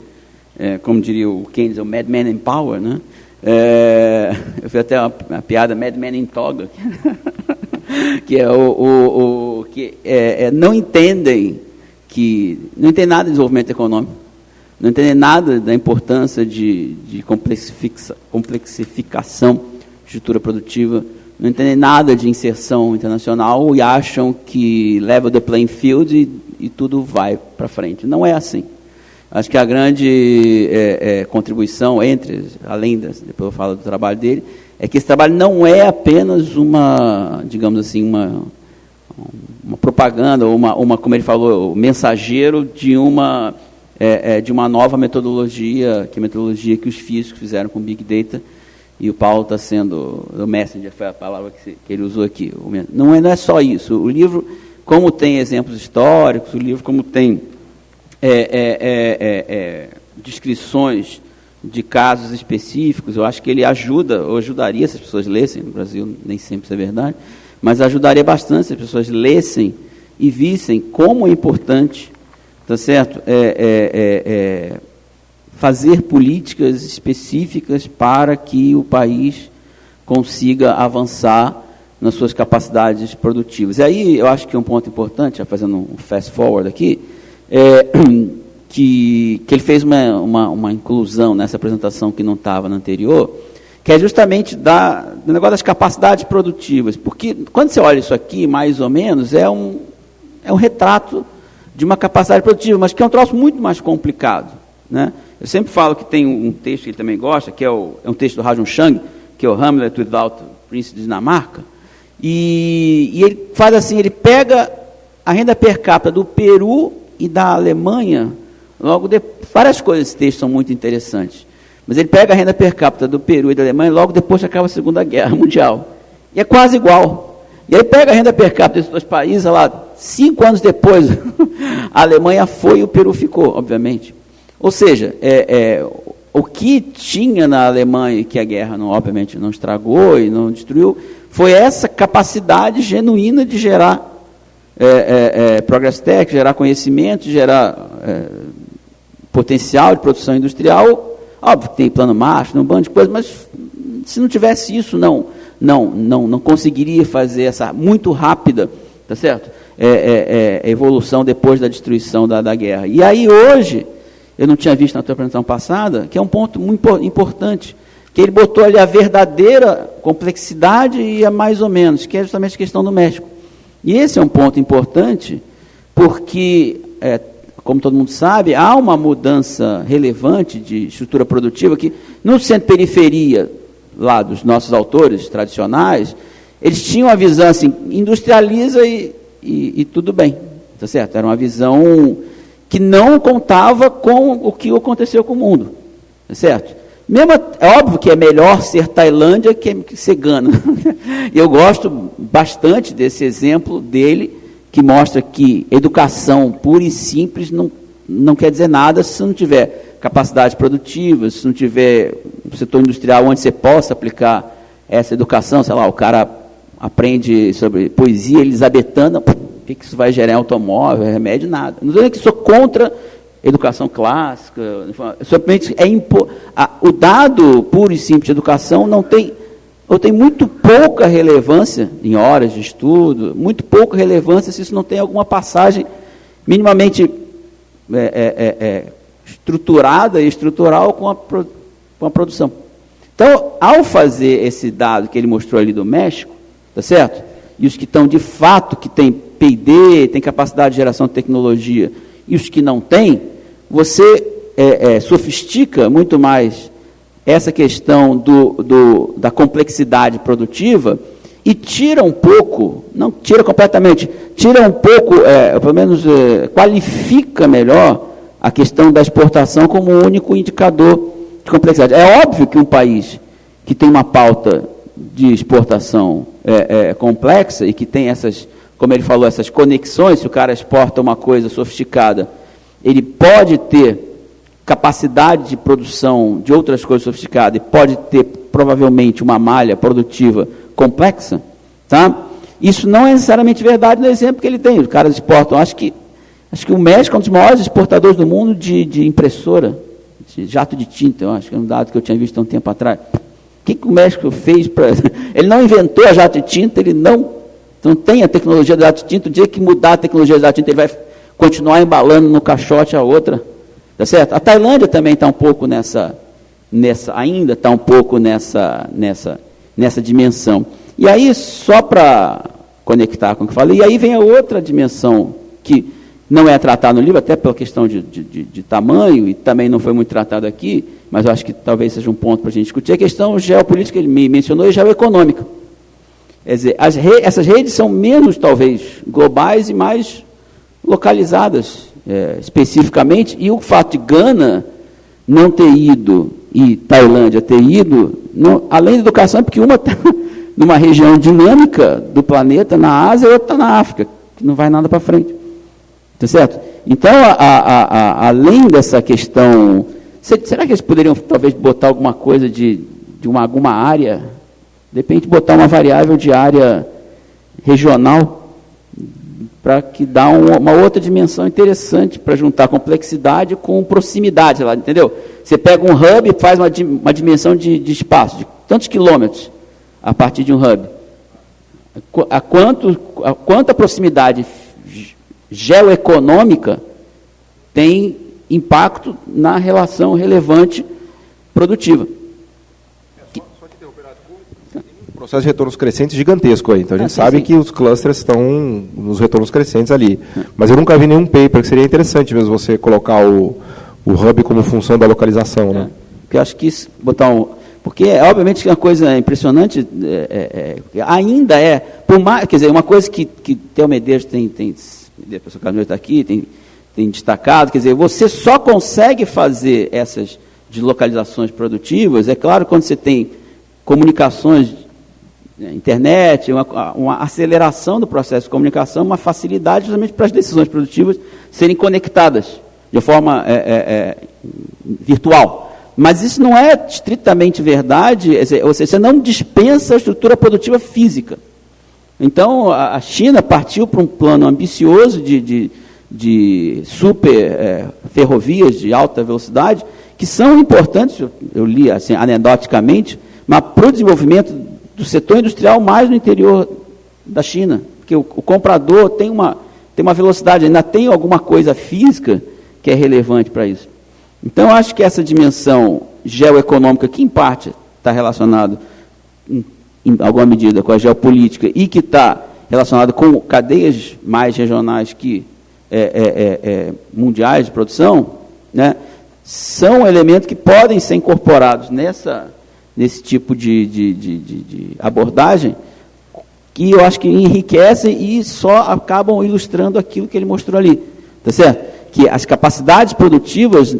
como diria o Keynes, o Madman in Power, né? Eu fiz até uma piada, Madman in Toga, que não entendem nada de desenvolvimento econômico, não entendem nada da importância de complexificação de estrutura produtiva, não entendem nada de inserção internacional e acham que level the playing field e tudo vai para frente. Não é assim. Acho que a grande contribuição além depois eu falo do trabalho dele, é que esse trabalho não é apenas uma, digamos assim, uma propaganda, como ele falou, mensageiro de uma nova metodologia, que é a metodologia que os físicos fizeram com Big Data, e o Paulo está sendo, o messenger foi a palavra que ele usou aqui. Não é só isso. O livro, como tem exemplos históricos, o livro como tem descrições de casos específicos, eu acho que ele ajudaria se as pessoas lessem, no Brasil nem sempre isso é verdade, mas ajudaria bastante se as pessoas lessem e vissem como é importante, tá certo? Fazer políticas específicas para que o país consiga avançar nas suas capacidades produtivas. E aí, eu acho que um ponto importante, já fazendo um fast forward aqui, que ele fez uma inclusão nessa apresentação que não estava na anterior, que é justamente do negócio das capacidades produtivas. Porque, quando você olha isso aqui, mais ou menos, é um retrato de uma capacidade produtiva, mas que é um troço muito mais complicado, né? Eu sempre falo que tem um texto que ele também gosta, que é um texto do Rajun Chang, que é o Hamlet Without Prince de Dinamarca, e ele faz assim, ele pega a renda per capita do Peru e da Alemanha, várias coisas desse texto são muito interessantes, mas ele pega a renda per capita do Peru e da Alemanha logo depois que acaba a Segunda Guerra Mundial, e é quase igual. E aí pega a renda per capita desses dois países, lá, 5 anos depois, a Alemanha foi e o Peru ficou, obviamente. Ou seja, o que tinha na Alemanha, que a guerra, obviamente, não estragou e não destruiu, foi essa capacidade genuína de gerar progress tech, gerar conhecimento, gerar potencial de produção industrial. Óbvio que tem plano Marshall, um bando de coisas, mas se não tivesse isso, não conseguiria fazer essa muito rápida, tá certo? Evolução depois da destruição da guerra. E aí, hoje, eu não tinha visto na tua apresentação passada, que é um ponto muito importante, que ele botou ali a verdadeira complexidade e a mais ou menos, que é justamente a questão do México. E esse é um ponto importante, porque, como todo mundo sabe, há uma mudança relevante de estrutura produtiva que, no centro-periferia, lá dos nossos autores tradicionais, eles tinham a visão assim, industrializa e tudo bem, tá certo? Era uma visão que não contava com o que aconteceu com o mundo, tá certo? É óbvio que é melhor ser Tailândia que ser Gana. Eu gosto bastante desse exemplo dele, que mostra que educação pura e simples não quer dizer nada se não tiver capacidade produtiva, se não tiver um setor industrial onde você possa aplicar essa educação. Sei lá, o cara aprende sobre poesia elisabetana, o que isso vai gerar em automóvel, remédio, nada. Não estou dizendo que sou contra educação clássica, simplesmente o dado puro e simples de educação tem muito pouca relevância em horas de estudo, muito pouca relevância se isso não tem alguma passagem minimamente estruturada e estrutural com a produção. Então, ao fazer esse dado que ele mostrou ali do México, tá certo? E os que estão de fato, que tem P&D, tem capacidade de geração de tecnologia, e os que não têm, você sofistica muito mais essa questão da complexidade produtiva e tira um pouco, não tira completamente, tira um pouco, pelo menos qualifica melhor a questão da exportação como o único indicador de complexidade. É óbvio que um país que tem uma pauta de exportação complexa e que tem essas, como ele falou, essas conexões, se o cara exporta uma coisa sofisticada, ele pode ter capacidade de produção de outras coisas sofisticadas e pode ter, provavelmente, uma malha produtiva complexa, tá? Isso não é necessariamente verdade no exemplo que ele tem. Os caras exportam, acho que o México é um dos maiores exportadores do mundo de impressora, de jato de tinta, eu acho que é um dado que eu tinha visto há um tempo atrás. O que o México fez para... Ele não inventou a jato de tinta, ele não Então tem a tecnologia da jato tinta, o dia que mudar a tecnologia da jato tinta, ele vai continuar embalando no caixote a outra, tá certo? A Tailândia também está um pouco ainda está um pouco nessa dimensão. E aí, só para conectar com o que eu falei, e aí vem a outra dimensão que não é tratada no livro, até pela questão de tamanho, e também não foi muito tratado aqui, mas eu acho que talvez seja um ponto para a gente discutir, a questão geopolítica, ele me mencionou, e geoeconômica. Quer dizer, essas redes são menos, talvez, globais e mais localizadas, especificamente, e o fato de Gana não ter ido e Tailândia ter ido, além da educação, é porque uma está numa região dinâmica do planeta, na Ásia, e outra está na África, que não vai nada para frente. Tá certo? Então, além dessa questão, será que eles poderiam, talvez, botar alguma coisa de alguma área, de repente, botar uma variável de área regional, para que dá uma outra dimensão interessante, para juntar complexidade com proximidade, entendeu? Você pega um hub e faz uma dimensão de espaço, de tantos quilômetros, a partir de um hub. Quanta proximidade geoeconômica tem impacto na relação relevante produtiva. Só que tem um processo de retornos crescentes gigantesco aí. Então a gente sabe que os clusters estão nos retornos crescentes ali. Mas eu nunca vi nenhum paper, que seria interessante mesmo você colocar o hub como função da localização. Né? Porque eu acho que isso, porque, obviamente, que uma coisa impressionante ainda por mais, quer dizer, uma coisa que Theo Medeiros a professora Carlos está aqui, tem destacado, quer dizer, você só consegue fazer essas deslocalizações produtivas, é claro, quando você tem comunicações, internet, uma aceleração do processo de comunicação, uma facilidade justamente para as decisões produtivas serem conectadas de forma virtual. Mas isso não é estritamente verdade, ou seja, você não dispensa a estrutura produtiva física. Então, a China partiu para um plano ambicioso de super ferrovias de alta velocidade, que são importantes, eu li assim, anedoticamente, mas para o desenvolvimento do setor industrial mais no interior da China, porque o comprador tem uma velocidade, ainda tem alguma coisa física que é relevante para isso. Então, eu acho que essa dimensão geoeconômica, que em parte está relacionado em alguma medida com a geopolítica e que está relacionado com cadeias mais regionais que mundiais de produção, né, são elementos que podem ser incorporados nesse tipo de abordagem, que eu acho que enriquecem e só acabam ilustrando aquilo que ele mostrou ali. Tá certo? Que as capacidades produtivas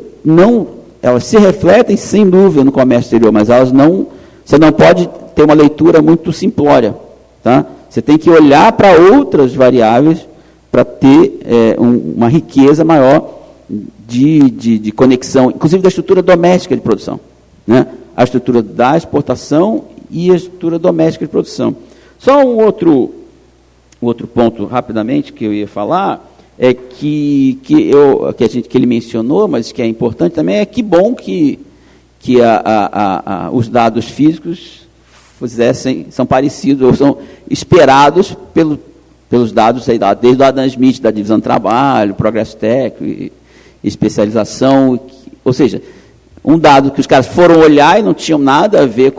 elas se refletem sem dúvida no comércio exterior, mas você não pode ter uma leitura muito simplória, tá? Você tem que olhar para outras variáveis para ter uma riqueza maior de conexão, inclusive da estrutura doméstica de produção, né? A estrutura da exportação e a estrutura doméstica de produção. Só um outro ponto, rapidamente, que eu ia falar, é que ele mencionou, mas que é importante também, é que bom que os dados físicos são parecidos, ou são esperados pelos dados aí, desde o Adam Smith, da divisão de trabalho, progresso técnico, especialização, ou seja, um dado que os caras foram olhar e não tinham nada a ver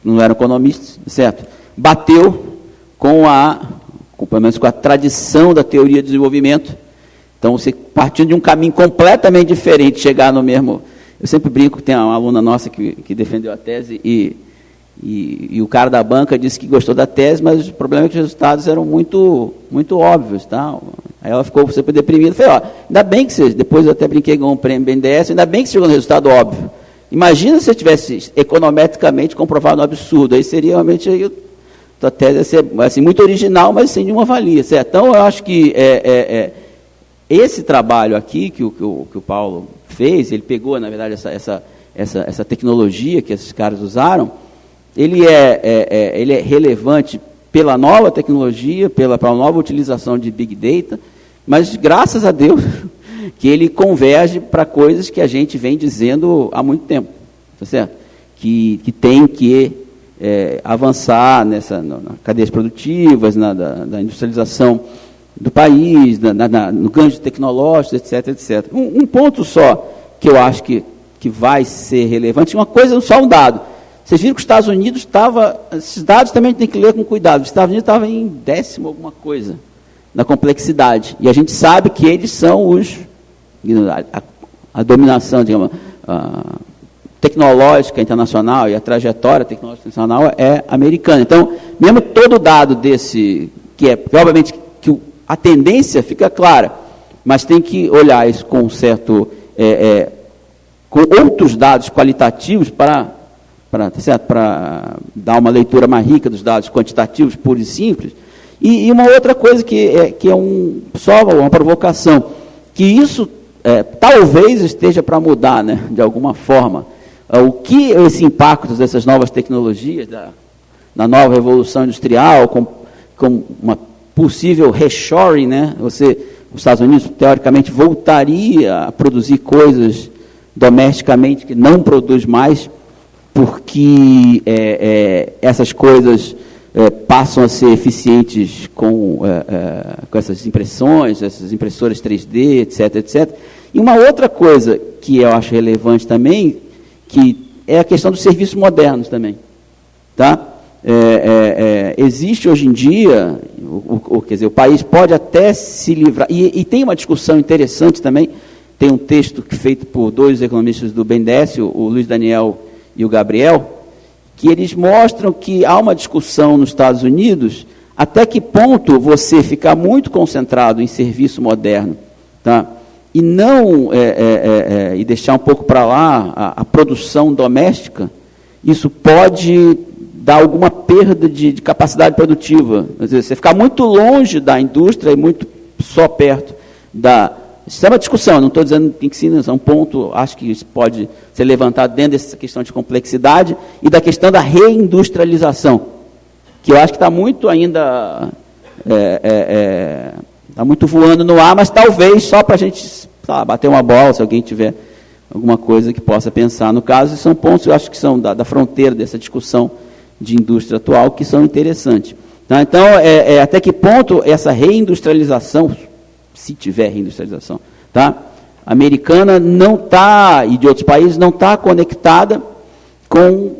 não eram economistas, certo? Bateu pelo menos com a tradição da teoria de desenvolvimento. Então, você partindo de um caminho completamente diferente, chegar no mesmo... Eu sempre brinco, tem uma aluna nossa que defendeu a tese e o cara da banca disse que gostou da tese, mas o problema é que os resultados eram muito, muito óbvios. Tá? Aí ela ficou sempre deprimida. Eu falei, ainda bem que você... Depois eu até brinquei com um prêmio BNDES, ainda bem que você chegou no resultado óbvio. Imagina se você tivesse econometricamente comprovado um absurdo. Aí seria realmente... a tese ia ser assim, muito original, mas sem nenhuma valia, certo? Então, eu acho que esse trabalho aqui que o Paulo fez, ele pegou, na verdade, essa tecnologia que esses caras usaram, ele é relevante pela nova tecnologia, pela nova utilização de Big Data, mas, graças a Deus, que ele converge para coisas que a gente vem dizendo há muito tempo, tá certo? Que tem que avançar nas cadeias produtivas, da industrialização do país, no ganho tecnológico, etc, etc. Um ponto só que eu acho que vai ser relevante, uma coisa, só um dado. Vocês viram que os Estados Unidos esses dados também tem que ler com cuidado, os Estados Unidos estavam em 10º alguma coisa, na complexidade, e a gente sabe que eles são a dominação, digamos, tecnológica internacional e a trajetória tecnológica internacional é americana. Então, mesmo todo dado desse, obviamente, a tendência fica clara, mas tem que olhar isso com com outros dados qualitativos para dar uma leitura mais rica dos dados quantitativos, puros e simples. E uma outra coisa que é só uma provocação, que isso talvez esteja para mudar, né, de alguma forma. O que esse impacto dessas novas tecnologias, da nova revolução industrial, com uma possível reshoring, né? Os Estados Unidos, teoricamente, voltaria a produzir coisas domesticamente que não produz mais, porque essas coisas passam a ser eficientes com essas impressões, essas impressoras 3D, etc, etc. E uma outra coisa que eu acho relevante também, que é a questão dos serviços modernos também. Tá? Existe hoje em dia, quer dizer, o país pode até se livrar, e tem uma discussão interessante também, tem um texto feito por 2 economistas do BNDES, o Luiz Daniel e o Gabriel, que eles mostram que há uma discussão nos Estados Unidos até que ponto você ficar muito concentrado em serviço moderno, tá? E não e deixar um pouco para lá a produção doméstica, isso pode dar alguma perda de capacidade produtiva. Quer dizer, você ficar muito longe da indústria e muito só perto da... Isso é uma discussão, não estou dizendo que ensina, é um ponto, acho que isso pode ser levantado dentro dessa questão de complexidade e da questão da reindustrialização, que eu acho que está muito ainda, está muito voando no ar, mas talvez só para a gente bater uma bola, se alguém tiver alguma coisa que possa pensar. No caso, são pontos, eu acho que são da fronteira dessa discussão de indústria atual, que são interessantes. Tá? Então, até que ponto essa reindustrialização, se tiver reindustrialização, tá? Americana não está, e de outros países, não está conectada com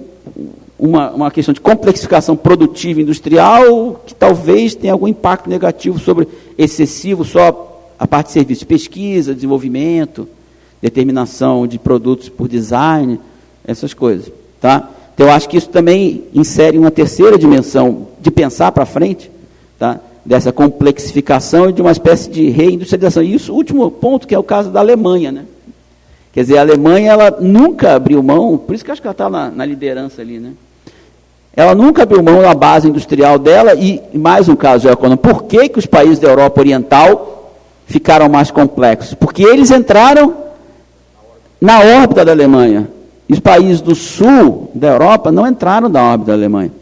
uma questão de complexificação produtiva industrial que talvez tenha algum impacto negativo sobre excessivo só a parte de serviços, pesquisa, desenvolvimento, determinação de produtos por design, essas coisas. Tá? Então, eu acho que isso também insere uma terceira dimensão de pensar para frente, tá? Dessa complexificação e de uma espécie de reindustrialização. E isso, o último ponto, que é o caso da Alemanha. Né? Quer dizer, a Alemanha ela nunca abriu mão, por isso que eu acho que ela está na liderança ali, né? Ela nunca abriu mão da base industrial dela, e mais um caso geoeconômico. Por que os países da Europa Oriental ficaram mais complexos? Porque eles entraram na órbita da Alemanha. E os países do sul da Europa não entraram na órbita da Alemanha.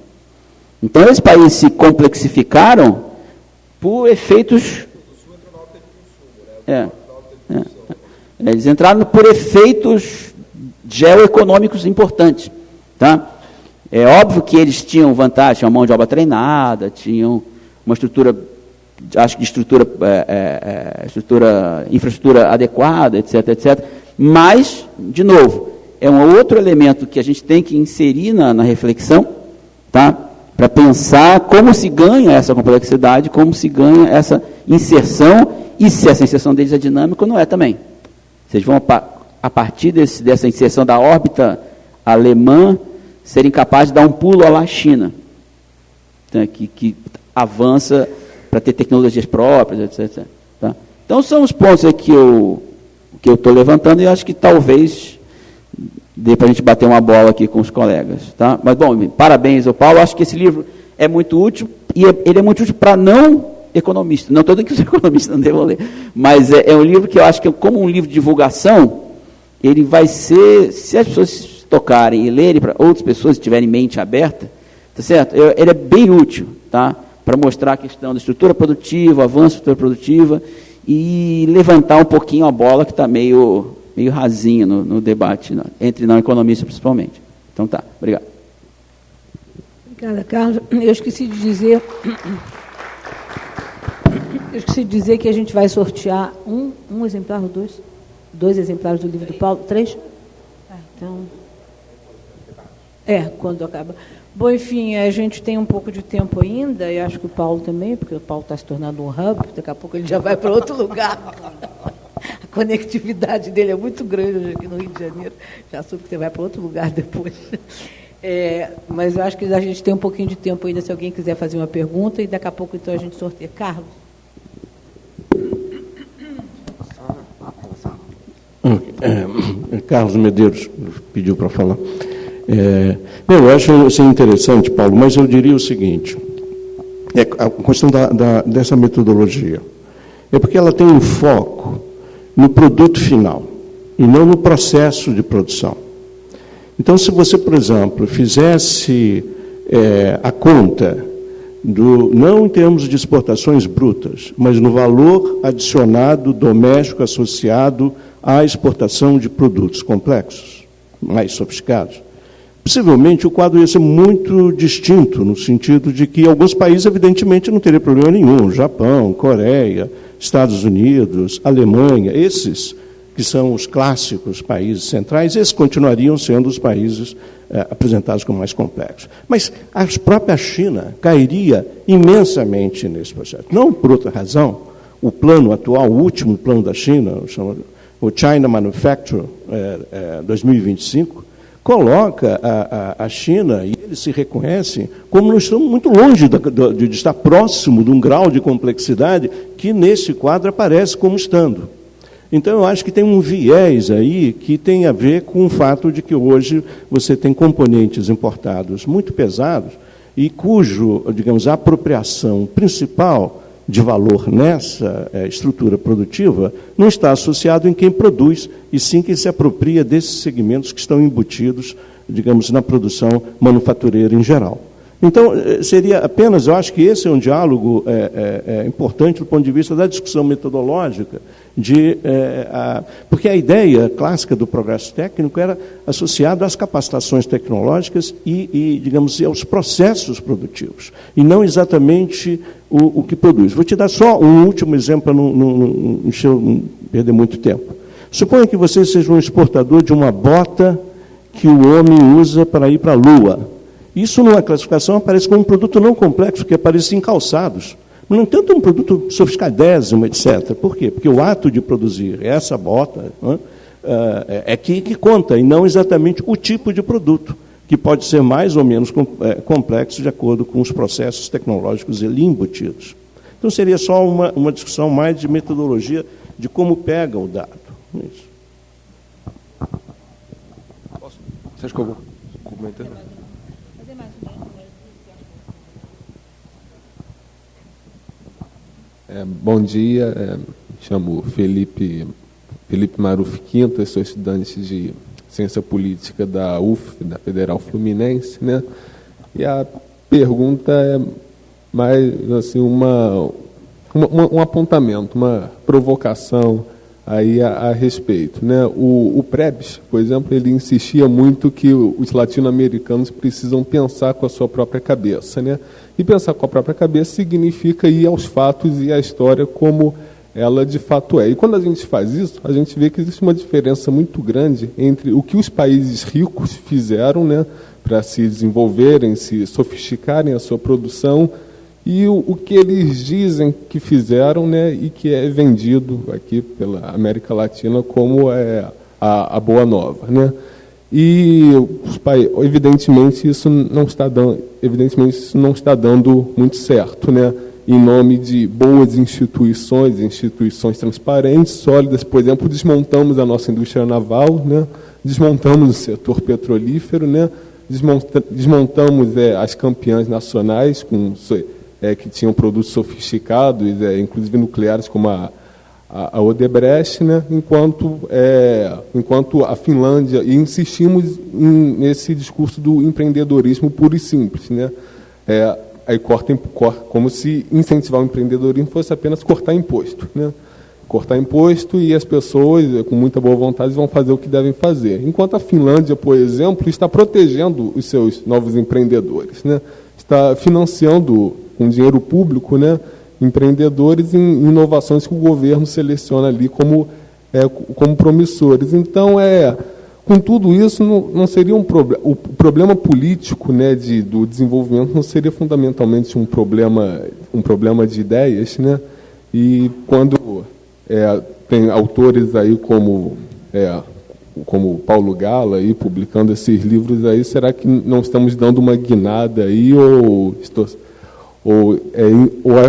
Então, esses países se complexificaram por efeitos... Eles entraram por efeitos geoeconômicos importantes. Tá? É óbvio que eles tinham vantagem, tinham mão de obra treinada, tinham uma estrutura, acho que infraestrutura adequada, etc, etc. Mas, de novo, é um outro elemento que a gente tem que inserir na reflexão, tá? Para pensar como se ganha essa complexidade, como se ganha essa inserção, e se essa inserção deles é dinâmica ou não é também. Vocês vão, a partir dessa inserção da órbita alemã, serem capazes de dar um pulo à la China, tá? que avança para ter tecnologias próprias, etc. Tá? Então, são os pontos que eu estou levantando, e acho que talvez dê para a gente bater uma bola aqui com os colegas. Tá? Mas, bom, parabéns ao Paulo. Acho que esse livro é muito útil, e ele é muito útil para não economistas. Não estou dizendo que os economistas não devam ler, mas é um livro que eu acho que, como um livro de divulgação, ele vai ser, se as pessoas tocarem e lerem para outras pessoas, se tiverem mente aberta, tá certo? Ele é bem útil, tá? Para mostrar a questão da estrutura produtiva, avanço da estrutura produtiva, e levantar um pouquinho a bola que está meio rasinha no debate, entre não economistas principalmente. Então tá, obrigado. Obrigada, Carlos. Eu esqueci de dizer que a gente vai sortear um exemplar ou dois? 2 exemplares do livro do Paulo? 3? Então... quando acaba. Bom, enfim, a gente tem um pouco de tempo ainda, e acho que o Paulo também, porque o Paulo está se tornando um hub, daqui a pouco ele já vai para outro lugar. A conectividade dele é muito grande hoje aqui no Rio de Janeiro. Já soube que você vai para outro lugar depois. Mas eu acho que a gente tem um pouquinho de tempo ainda, se alguém quiser fazer uma pergunta, e daqui a pouco, então, a gente sorteia. Carlos? Carlos Medeiros pediu para falar. Eu acho isso interessante, Paulo, mas eu diria o seguinte, a questão dessa metodologia, é porque ela tem um foco no produto final, e não no processo de produção. Então, se você, por exemplo, fizesse a conta, não em termos de exportações brutas, mas no valor adicionado doméstico associado à exportação de produtos complexos, mais sofisticados, possivelmente o quadro ia ser muito distinto, no sentido de que alguns países, evidentemente, não teriam problema nenhum. Japão, Coreia, Estados Unidos, Alemanha, esses que são os clássicos países centrais, esses continuariam sendo os países apresentados como mais complexos. Mas a própria China cairia imensamente nesse processo. Não por outra razão, o plano atual, o último plano da China, o China Manufacture 2025, coloca a China, e eles se reconhecem, como nós estamos muito longe de estar próximo de um grau de complexidade que, nesse quadro, aparece como estando. Então, eu acho que tem um viés aí que tem a ver com o fato de que hoje você tem componentes importados muito pesados e cujo, digamos, a apropriação principal de valor nessa estrutura produtiva não está associado em quem produz, e sim quem se apropria desses segmentos que estão embutidos, digamos, na produção manufatureira em geral. Então, seria apenas, eu acho que esse é um diálogo importante do ponto de vista da discussão metodológica, porque a ideia clássica do progresso técnico era associada às capacitações tecnológicas e, digamos, aos processos produtivos, e não exatamente o que produz. Vou te dar só um último exemplo para não perder muito tempo. Suponha que você seja um exportador de uma bota que o homem usa para ir para a Lua. Isso, numa classificação, aparece como um produto não complexo, que aparece em calçados. No entanto, é um produto sofisticadésimo, etc. Por quê? Porque o ato de produzir essa bota é que conta, e não exatamente o tipo de produto, que pode ser mais ou menos complexo de acordo com os processos tecnológicos ali embutidos. Então, seria só uma discussão mais de metodologia de como pega o dado. Isso. Você acha que eu vou comentar? Bom dia, me chamo Felipe Maruf Quinta, sou estudante de Ciência Política da UF, da Federal Fluminense, né? E a pergunta é mais assim, um apontamento, uma provocação aí a respeito, né? O Prebes, por exemplo, ele insistia muito que os latino-americanos precisam pensar com a sua própria cabeça, né? E pensar com a própria cabeça significa ir aos fatos e à história como ela de fato é. E quando a gente faz isso, a gente vê que existe uma diferença muito grande entre o que os países ricos fizeram, né, para se desenvolverem, se sofisticarem a sua produção, e o que eles dizem que fizeram, né, e que é vendido aqui pela América Latina como a boa nova, né? E evidentemente isso não está dando muito certo, né? Em nome de boas instituições transparentes, sólidas. Por exemplo, desmontamos a nossa indústria naval, né? Desmontamos o setor petrolífero, né? Desmontamos as campeãs nacionais que tinham produtos sofisticados, inclusive nucleares, como a Odebrecht, né? Enquanto a Finlândia, e insistimos nesse discurso do empreendedorismo puro e simples, né? Aí corta, como se incentivar o empreendedorismo fosse apenas cortar imposto, né? Cortar imposto, e as pessoas, com muita boa vontade, vão fazer o que devem fazer. Enquanto a Finlândia, por exemplo, está protegendo os seus novos empreendedores, né? está financiando com dinheiro público, né, empreendedores em inovações que o governo seleciona ali como promissores. Então, com tudo isso, não seria um problema. O problema político, né, do desenvolvimento não seria fundamentalmente um problema de ideias, né? E quando tem autores aí como Paulo Gala aí publicando esses livros aí, será que não estamos dando uma guinada aí ou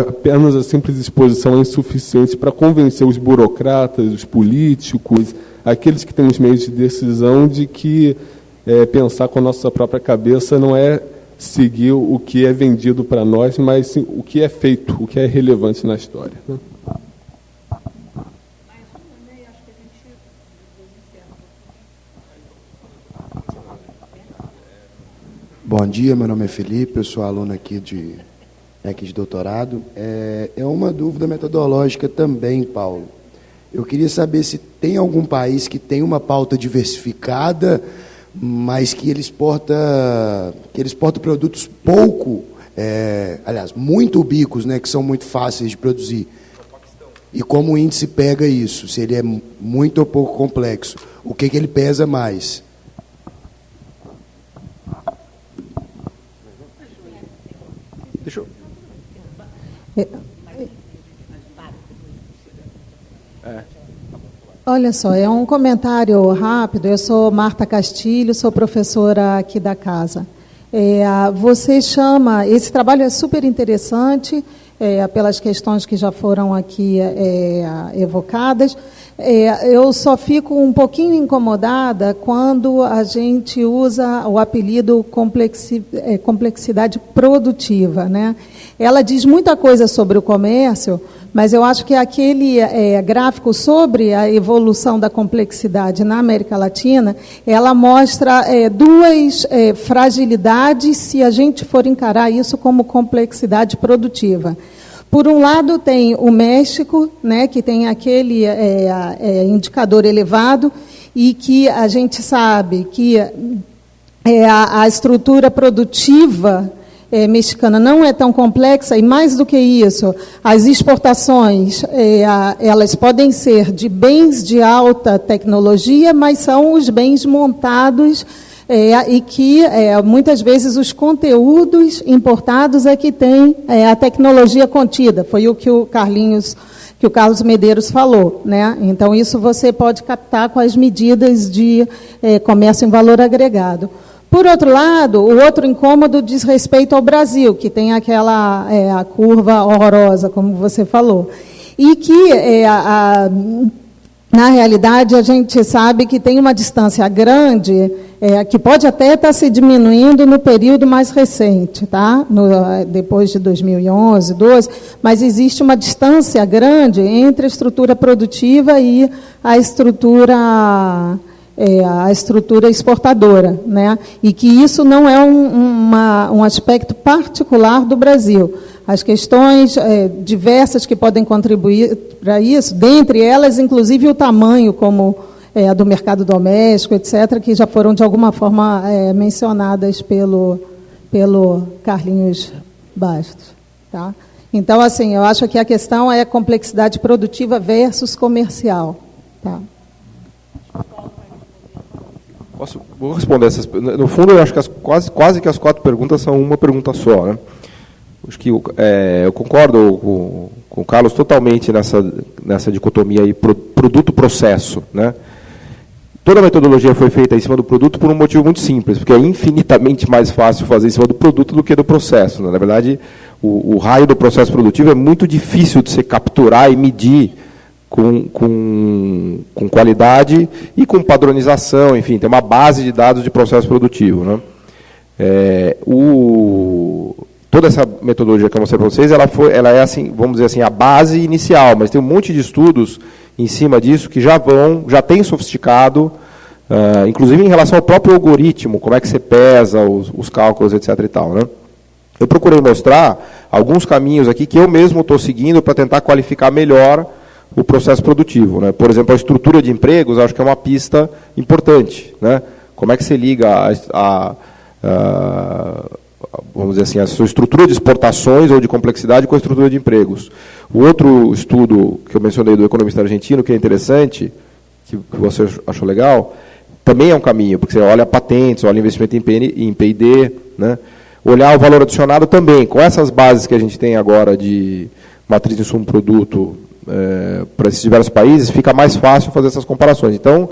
apenas a simples exposição é insuficiente para convencer os burocratas, os políticos, aqueles que têm os meios de decisão, de que pensar com a nossa própria cabeça não é seguir o que é vendido para nós, mas sim, o que é feito, o que é relevante na história, né? Bom dia, meu nome é Felipe, eu sou aluno aqui de doutorado. É uma dúvida metodológica também, Paulo. Eu queria saber se tem algum país que tem uma pauta diversificada, mas que ele exporta produtos pouco, aliás, muito ubíquos, né, que são muito fáceis de produzir. E como o índice pega isso? Se ele é muito ou pouco complexo, o que ele pesa mais? Deixa eu... Olha só, é um comentário rápido. Eu sou Marta Castilho, sou professora aqui da casa. Você chama... Esse trabalho é super interessante, pelas questões que já foram aqui evocadas. Eu só fico um pouquinho incomodada quando a gente usa o apelido complexidade produtiva, né? Ela diz muita coisa sobre o comércio, mas eu acho que aquele gráfico sobre a evolução da complexidade na América Latina, ela mostra duas fragilidades se a gente for encarar isso como complexidade produtiva. Por um lado, tem o México, né, que tem aquele indicador elevado e que a gente sabe que a estrutura produtiva mexicana não é tão complexa, e mais do que isso, as exportações elas podem ser de bens de alta tecnologia, mas são os bens montados e que muitas vezes os conteúdos importados é que tem a tecnologia contida. Foi o que o Carlos Medeiros falou, né? Então isso você pode captar com as medidas de comércio em valor agregado. Por outro lado, o outro incômodo diz respeito ao Brasil, que tem aquela a curva horrorosa, como você falou, e que na realidade a gente sabe que tem uma distância grande, que pode até estar se diminuindo no período mais recente, tá? Depois de 2011, 2012, mas existe uma distância grande entre a estrutura produtiva e a estrutura exportadora, né? E que isso não é um aspecto particular do Brasil. As questões diversas que podem contribuir para isso, dentre elas, inclusive, o tamanho, como a do mercado doméstico, etc., que já foram, de alguma forma, mencionadas pelo Carlinhos Bastos. Tá? Então, assim, eu acho que a questão é complexidade produtiva versus comercial. Tá? Vou responder essas. No fundo, eu acho que quase que as 4 perguntas são uma pergunta só, né? Acho que eu concordo com o Carlos totalmente nessa dicotomia aí produto-processo, né? Toda a metodologia foi feita em cima do produto por um motivo muito simples, porque é infinitamente mais fácil fazer em cima do produto do que do processo, né? Na verdade, o raio do processo produtivo é muito difícil de se capturar e medir com qualidade e com padronização, enfim, tem uma base de dados de processo produtivo, né? Toda essa metodologia que eu mostrei para vocês, ela é, assim, vamos dizer assim, a base inicial, mas tem um monte de estudos em cima disso que já tem sofisticado, inclusive em relação ao próprio algoritmo, como é que você pesa os cálculos, etc. e tal, né? Eu procurei mostrar alguns caminhos aqui que eu mesmo estou seguindo para tentar qualificar melhor o processo produtivo, né? Por exemplo, a estrutura de empregos, acho que é uma pista importante, né? Como é que você liga vamos dizer assim, a sua estrutura de exportações ou de complexidade com a estrutura de empregos. O outro estudo que eu mencionei do economista argentino, que é interessante, que você achou legal, também é um caminho, porque você olha patentes, olha investimento em P&D, né? Olhar o valor adicionado também, com essas bases que a gente tem agora de matriz de insumo-produto para esses diversos países, fica mais fácil fazer essas comparações. Então,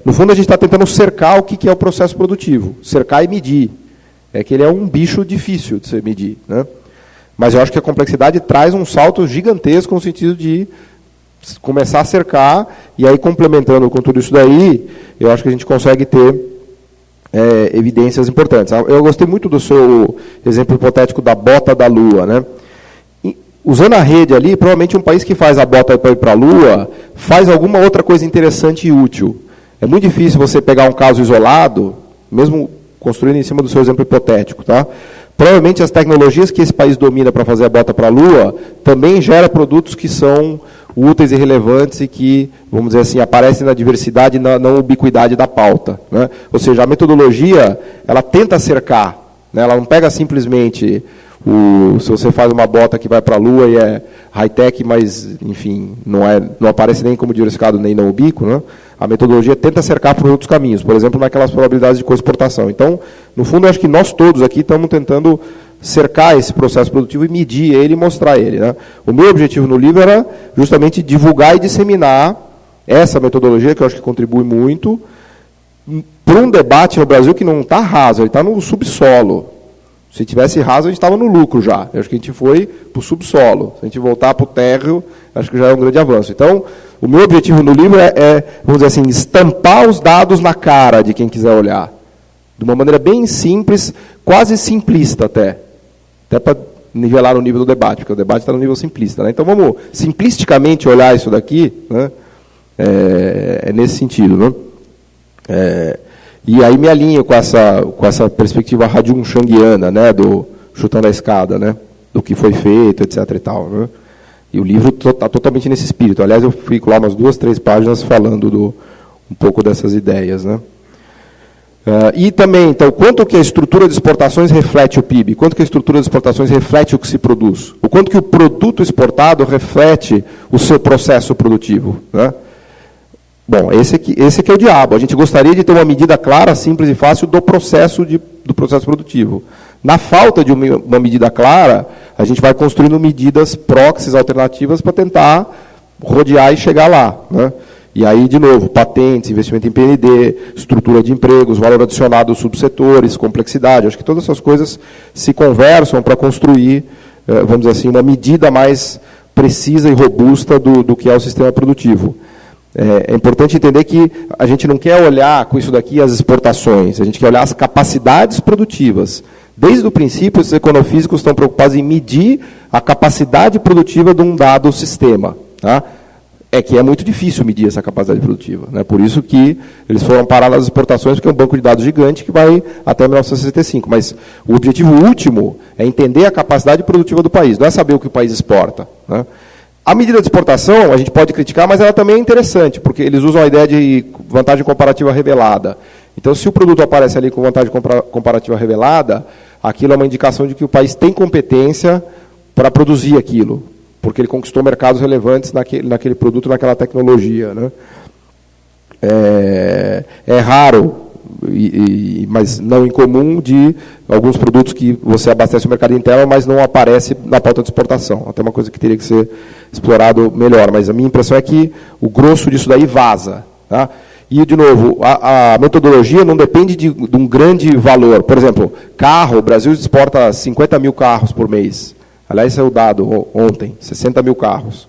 no fundo, a gente está tentando cercar o que é o processo produtivo, cercar e medir. É que ele é um bicho difícil de se medir, né? Mas eu acho que a complexidade traz um salto gigantesco no sentido de começar a cercar, e aí, complementando com tudo isso daí, eu acho que a gente consegue ter evidências importantes. Eu gostei muito do seu exemplo hipotético da bota da Lua, né? Usando a rede ali, provavelmente um país que faz a bota para ir para a Lua faz alguma outra coisa interessante e útil. É muito difícil você pegar um caso isolado, mesmo construindo em cima do seu exemplo hipotético, tá? Provavelmente as tecnologias que esse país domina para fazer a bota para a Lua também geram produtos que são úteis e relevantes e que, vamos dizer assim, aparecem na diversidade e na não ubiquidade da pauta, né? Ou seja, a metodologia, ela tenta cercar, né? Ela não pega simplesmente, se você faz uma bota que vai para a Lua e é high-tech, mas, enfim, não aparece nem como diversificado nem não ubíquo, né? A metodologia tenta cercar por outros caminhos, por exemplo, naquelas probabilidades de co-exportação. Então, no fundo, eu acho que nós todos aqui estamos tentando cercar esse processo produtivo e medir ele e mostrar ele, né? O meu objetivo no livro era justamente divulgar e disseminar essa metodologia, que eu acho que contribui muito, para um debate no Brasil que não está raso, ele está no subsolo. Se tivesse raso, a gente estava no lucro já. Eu acho que a gente foi para o subsolo. Se a gente voltar para o térreo, acho que já é um grande avanço. Então, o meu objetivo no livro vamos dizer assim, estampar os dados na cara de quem quiser olhar. De uma maneira bem simples, quase simplista até para nivelar o nível do debate, porque o debate está no nível simplista, né? Então, vamos simplisticamente olhar isso daqui, né? É nesse sentido, né? E aí me alinho com essa perspectiva radium-changuiana, né, do chutando a escada, né, do que foi feito, etc. e tal, né? E o livro está totalmente nesse espírito. Aliás, eu fico lá umas 2, 3 páginas falando um pouco dessas ideias, né? E também, então, quanto que a estrutura de exportações reflete o PIB? Quanto que a estrutura de exportações reflete o que se produz? O quanto que o produto exportado reflete o seu processo produtivo, né? Bom, esse aqui é o diabo. A gente gostaria de ter uma medida clara, simples e fácil do processo produtivo. Na falta de uma medida clara, a gente vai construindo medidas proxies alternativas para tentar rodear e chegar lá, né? E aí, de novo, patentes, investimento em P&D, estrutura de empregos, valor adicionado dos subsetores, complexidade. Acho que todas essas coisas se conversam para construir, vamos dizer assim, uma medida mais precisa e robusta do que é o sistema produtivo. É importante entender que a gente não quer olhar com isso daqui as exportações, a gente quer olhar as capacidades produtivas. Desde o princípio, os econofísicos estão preocupados em medir a capacidade produtiva de um dado sistema, tá? É que é muito difícil medir essa capacidade produtiva, né? Por isso que eles foram parar nas exportações, porque é um banco de dados gigante que vai até 1965. Mas o objetivo último é entender a capacidade produtiva do país, não é saber o que o país exporta, né? A medida de exportação, a gente pode criticar, mas ela também é interessante, porque eles usam a ideia de vantagem comparativa revelada. Então, se o produto aparece ali com vantagem comparativa revelada, aquilo é uma indicação de que o país tem competência para produzir aquilo, porque ele conquistou mercados relevantes naquele produto, naquela tecnologia, né? É raro, mas não incomum, de alguns produtos que você abastece o mercado interno, mas não aparece na pauta de exportação. Até uma coisa que teria que ser explorado melhor. Mas a minha impressão é que o grosso disso daí vaza, tá? E, de novo, a metodologia não depende de um grande valor. Por exemplo, carro, o Brasil exporta 50 mil carros por mês. Aliás, esse é o dado ontem, 60 mil carros.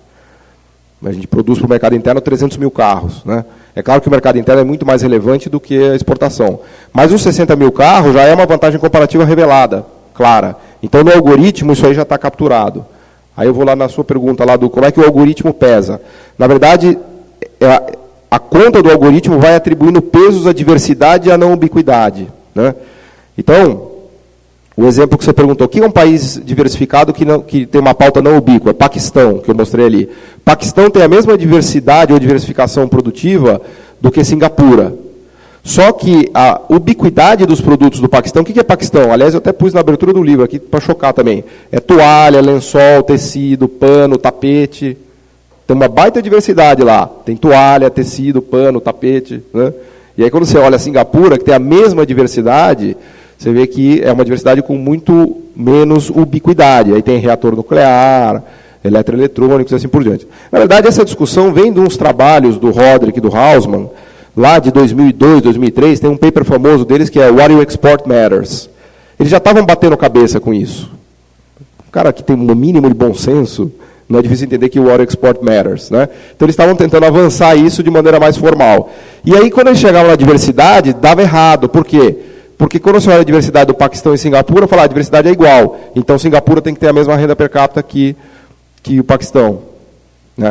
A gente produz para o mercado interno 300 mil carros, né? É claro que o mercado interno é muito mais relevante do que a exportação. Mas os 60 mil carros já é uma vantagem comparativa revelada, clara. Então, no algoritmo, isso aí já está capturado. Aí eu vou lá na sua pergunta, lá do como é que o algoritmo pesa. Na verdade, a conta do algoritmo vai atribuindo pesos à diversidade e à não ubiquidade, né? Então, o exemplo que você perguntou, o que é um país diversificado que tem uma pauta não ubíqua? Paquistão, que eu mostrei ali. Paquistão tem a mesma diversidade ou diversificação produtiva do que Singapura. Só que a ubiquidade dos produtos do Paquistão, o que é Paquistão? Aliás, eu até pus na abertura do livro aqui para chocar também. É toalha, lençol, tecido, pano, tapete. Tem uma baita diversidade lá. Tem toalha, tecido, pano, tapete. Né? E aí quando você olha a Singapura, que tem a mesma diversidade, você vê que é uma diversidade com muito menos ubiquidade. Aí tem reator nuclear, eletroeletrônicos e assim por diante. Na verdade, essa discussão vem de uns trabalhos do Roderick e do Hausmann, lá de 2002, 2003, tem um paper famoso deles que é What You Export Matters. Eles já estavam batendo cabeça com isso. Um cara que tem um mínimo de bom senso, não é difícil entender que o What You Export Matters. Né? Então eles estavam tentando avançar isso de maneira mais formal. E aí, quando eles chegavam na diversidade, dava errado. Por quê? Porque quando você olha a diversidade do Paquistão e Singapura, fala, a diversidade é igual. Então Singapura tem que ter a mesma renda per capita que o Paquistão.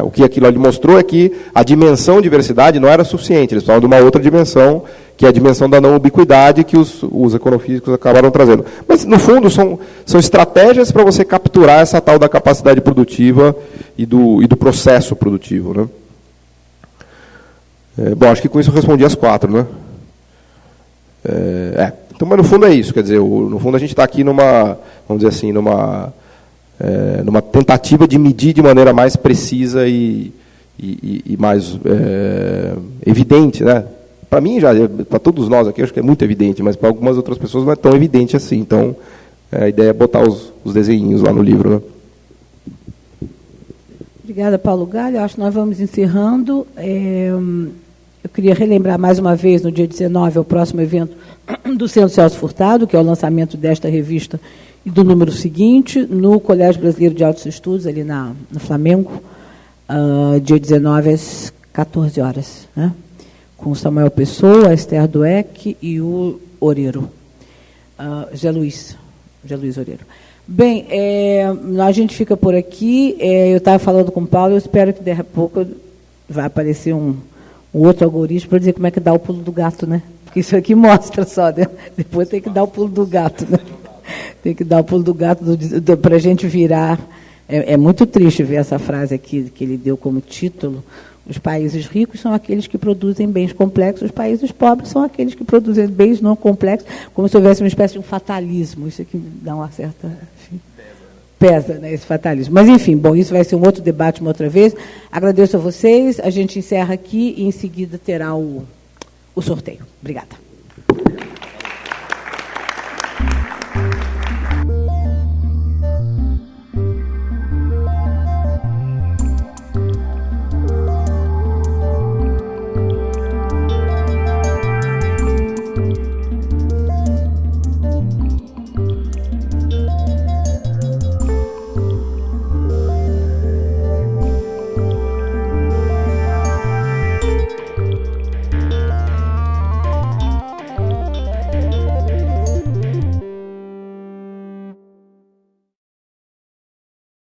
O que aquilo ali mostrou é que a dimensão diversidade não era suficiente, eles precisavam de uma outra dimensão, que é a dimensão da não ubiquidade que os econofísicos acabaram trazendo. Mas, no fundo, são estratégias para você capturar essa tal da capacidade produtiva e do processo produtivo. Né? Bom, acho que com isso eu respondi as 4. Né? Então, mas no fundo é isso, quer dizer, no fundo a gente está aqui numa, vamos dizer assim, numa tentativa de medir de maneira mais precisa e mais evidente, né? Para mim, para todos nós aqui, acho que é muito evidente, mas para algumas outras pessoas não é tão evidente assim. Então, a ideia é botar os desenhinhos lá no livro. Né? Obrigada, Paulo Galho. Acho que nós vamos encerrando. Eu queria relembrar mais uma vez, no dia 19, o próximo evento do Centro Celso Furtado, que é o lançamento desta revista e do número seguinte, no Colégio Brasileiro de Altos Estudos, ali no Flamengo, dia 19, às 14 horas, né? Com o Samuel Pessoa, a Esther Dueck e o Oreiro, Zé Luiz Oreiro. Bem, a gente fica por aqui. Eu estava falando com o Paulo, eu espero que daqui a pouco vai aparecer um outro algoritmo para dizer como é que dá o pulo do gato, né? Porque isso aqui mostra só, né? Depois tem que dar o pulo do gato, né? Tem que dar o pulo do gato para a gente virar. É muito triste ver essa frase aqui que ele deu como título. Os países ricos são aqueles que produzem bens complexos, os países pobres são aqueles que produzem bens não complexos, como se houvesse uma espécie de um fatalismo. Isso aqui dá uma certa... Enfim, pesa, né, esse fatalismo. Mas, enfim, bom, isso vai ser um outro debate uma outra vez. Agradeço a vocês. A gente encerra aqui e, em seguida, terá o sorteio. Obrigada.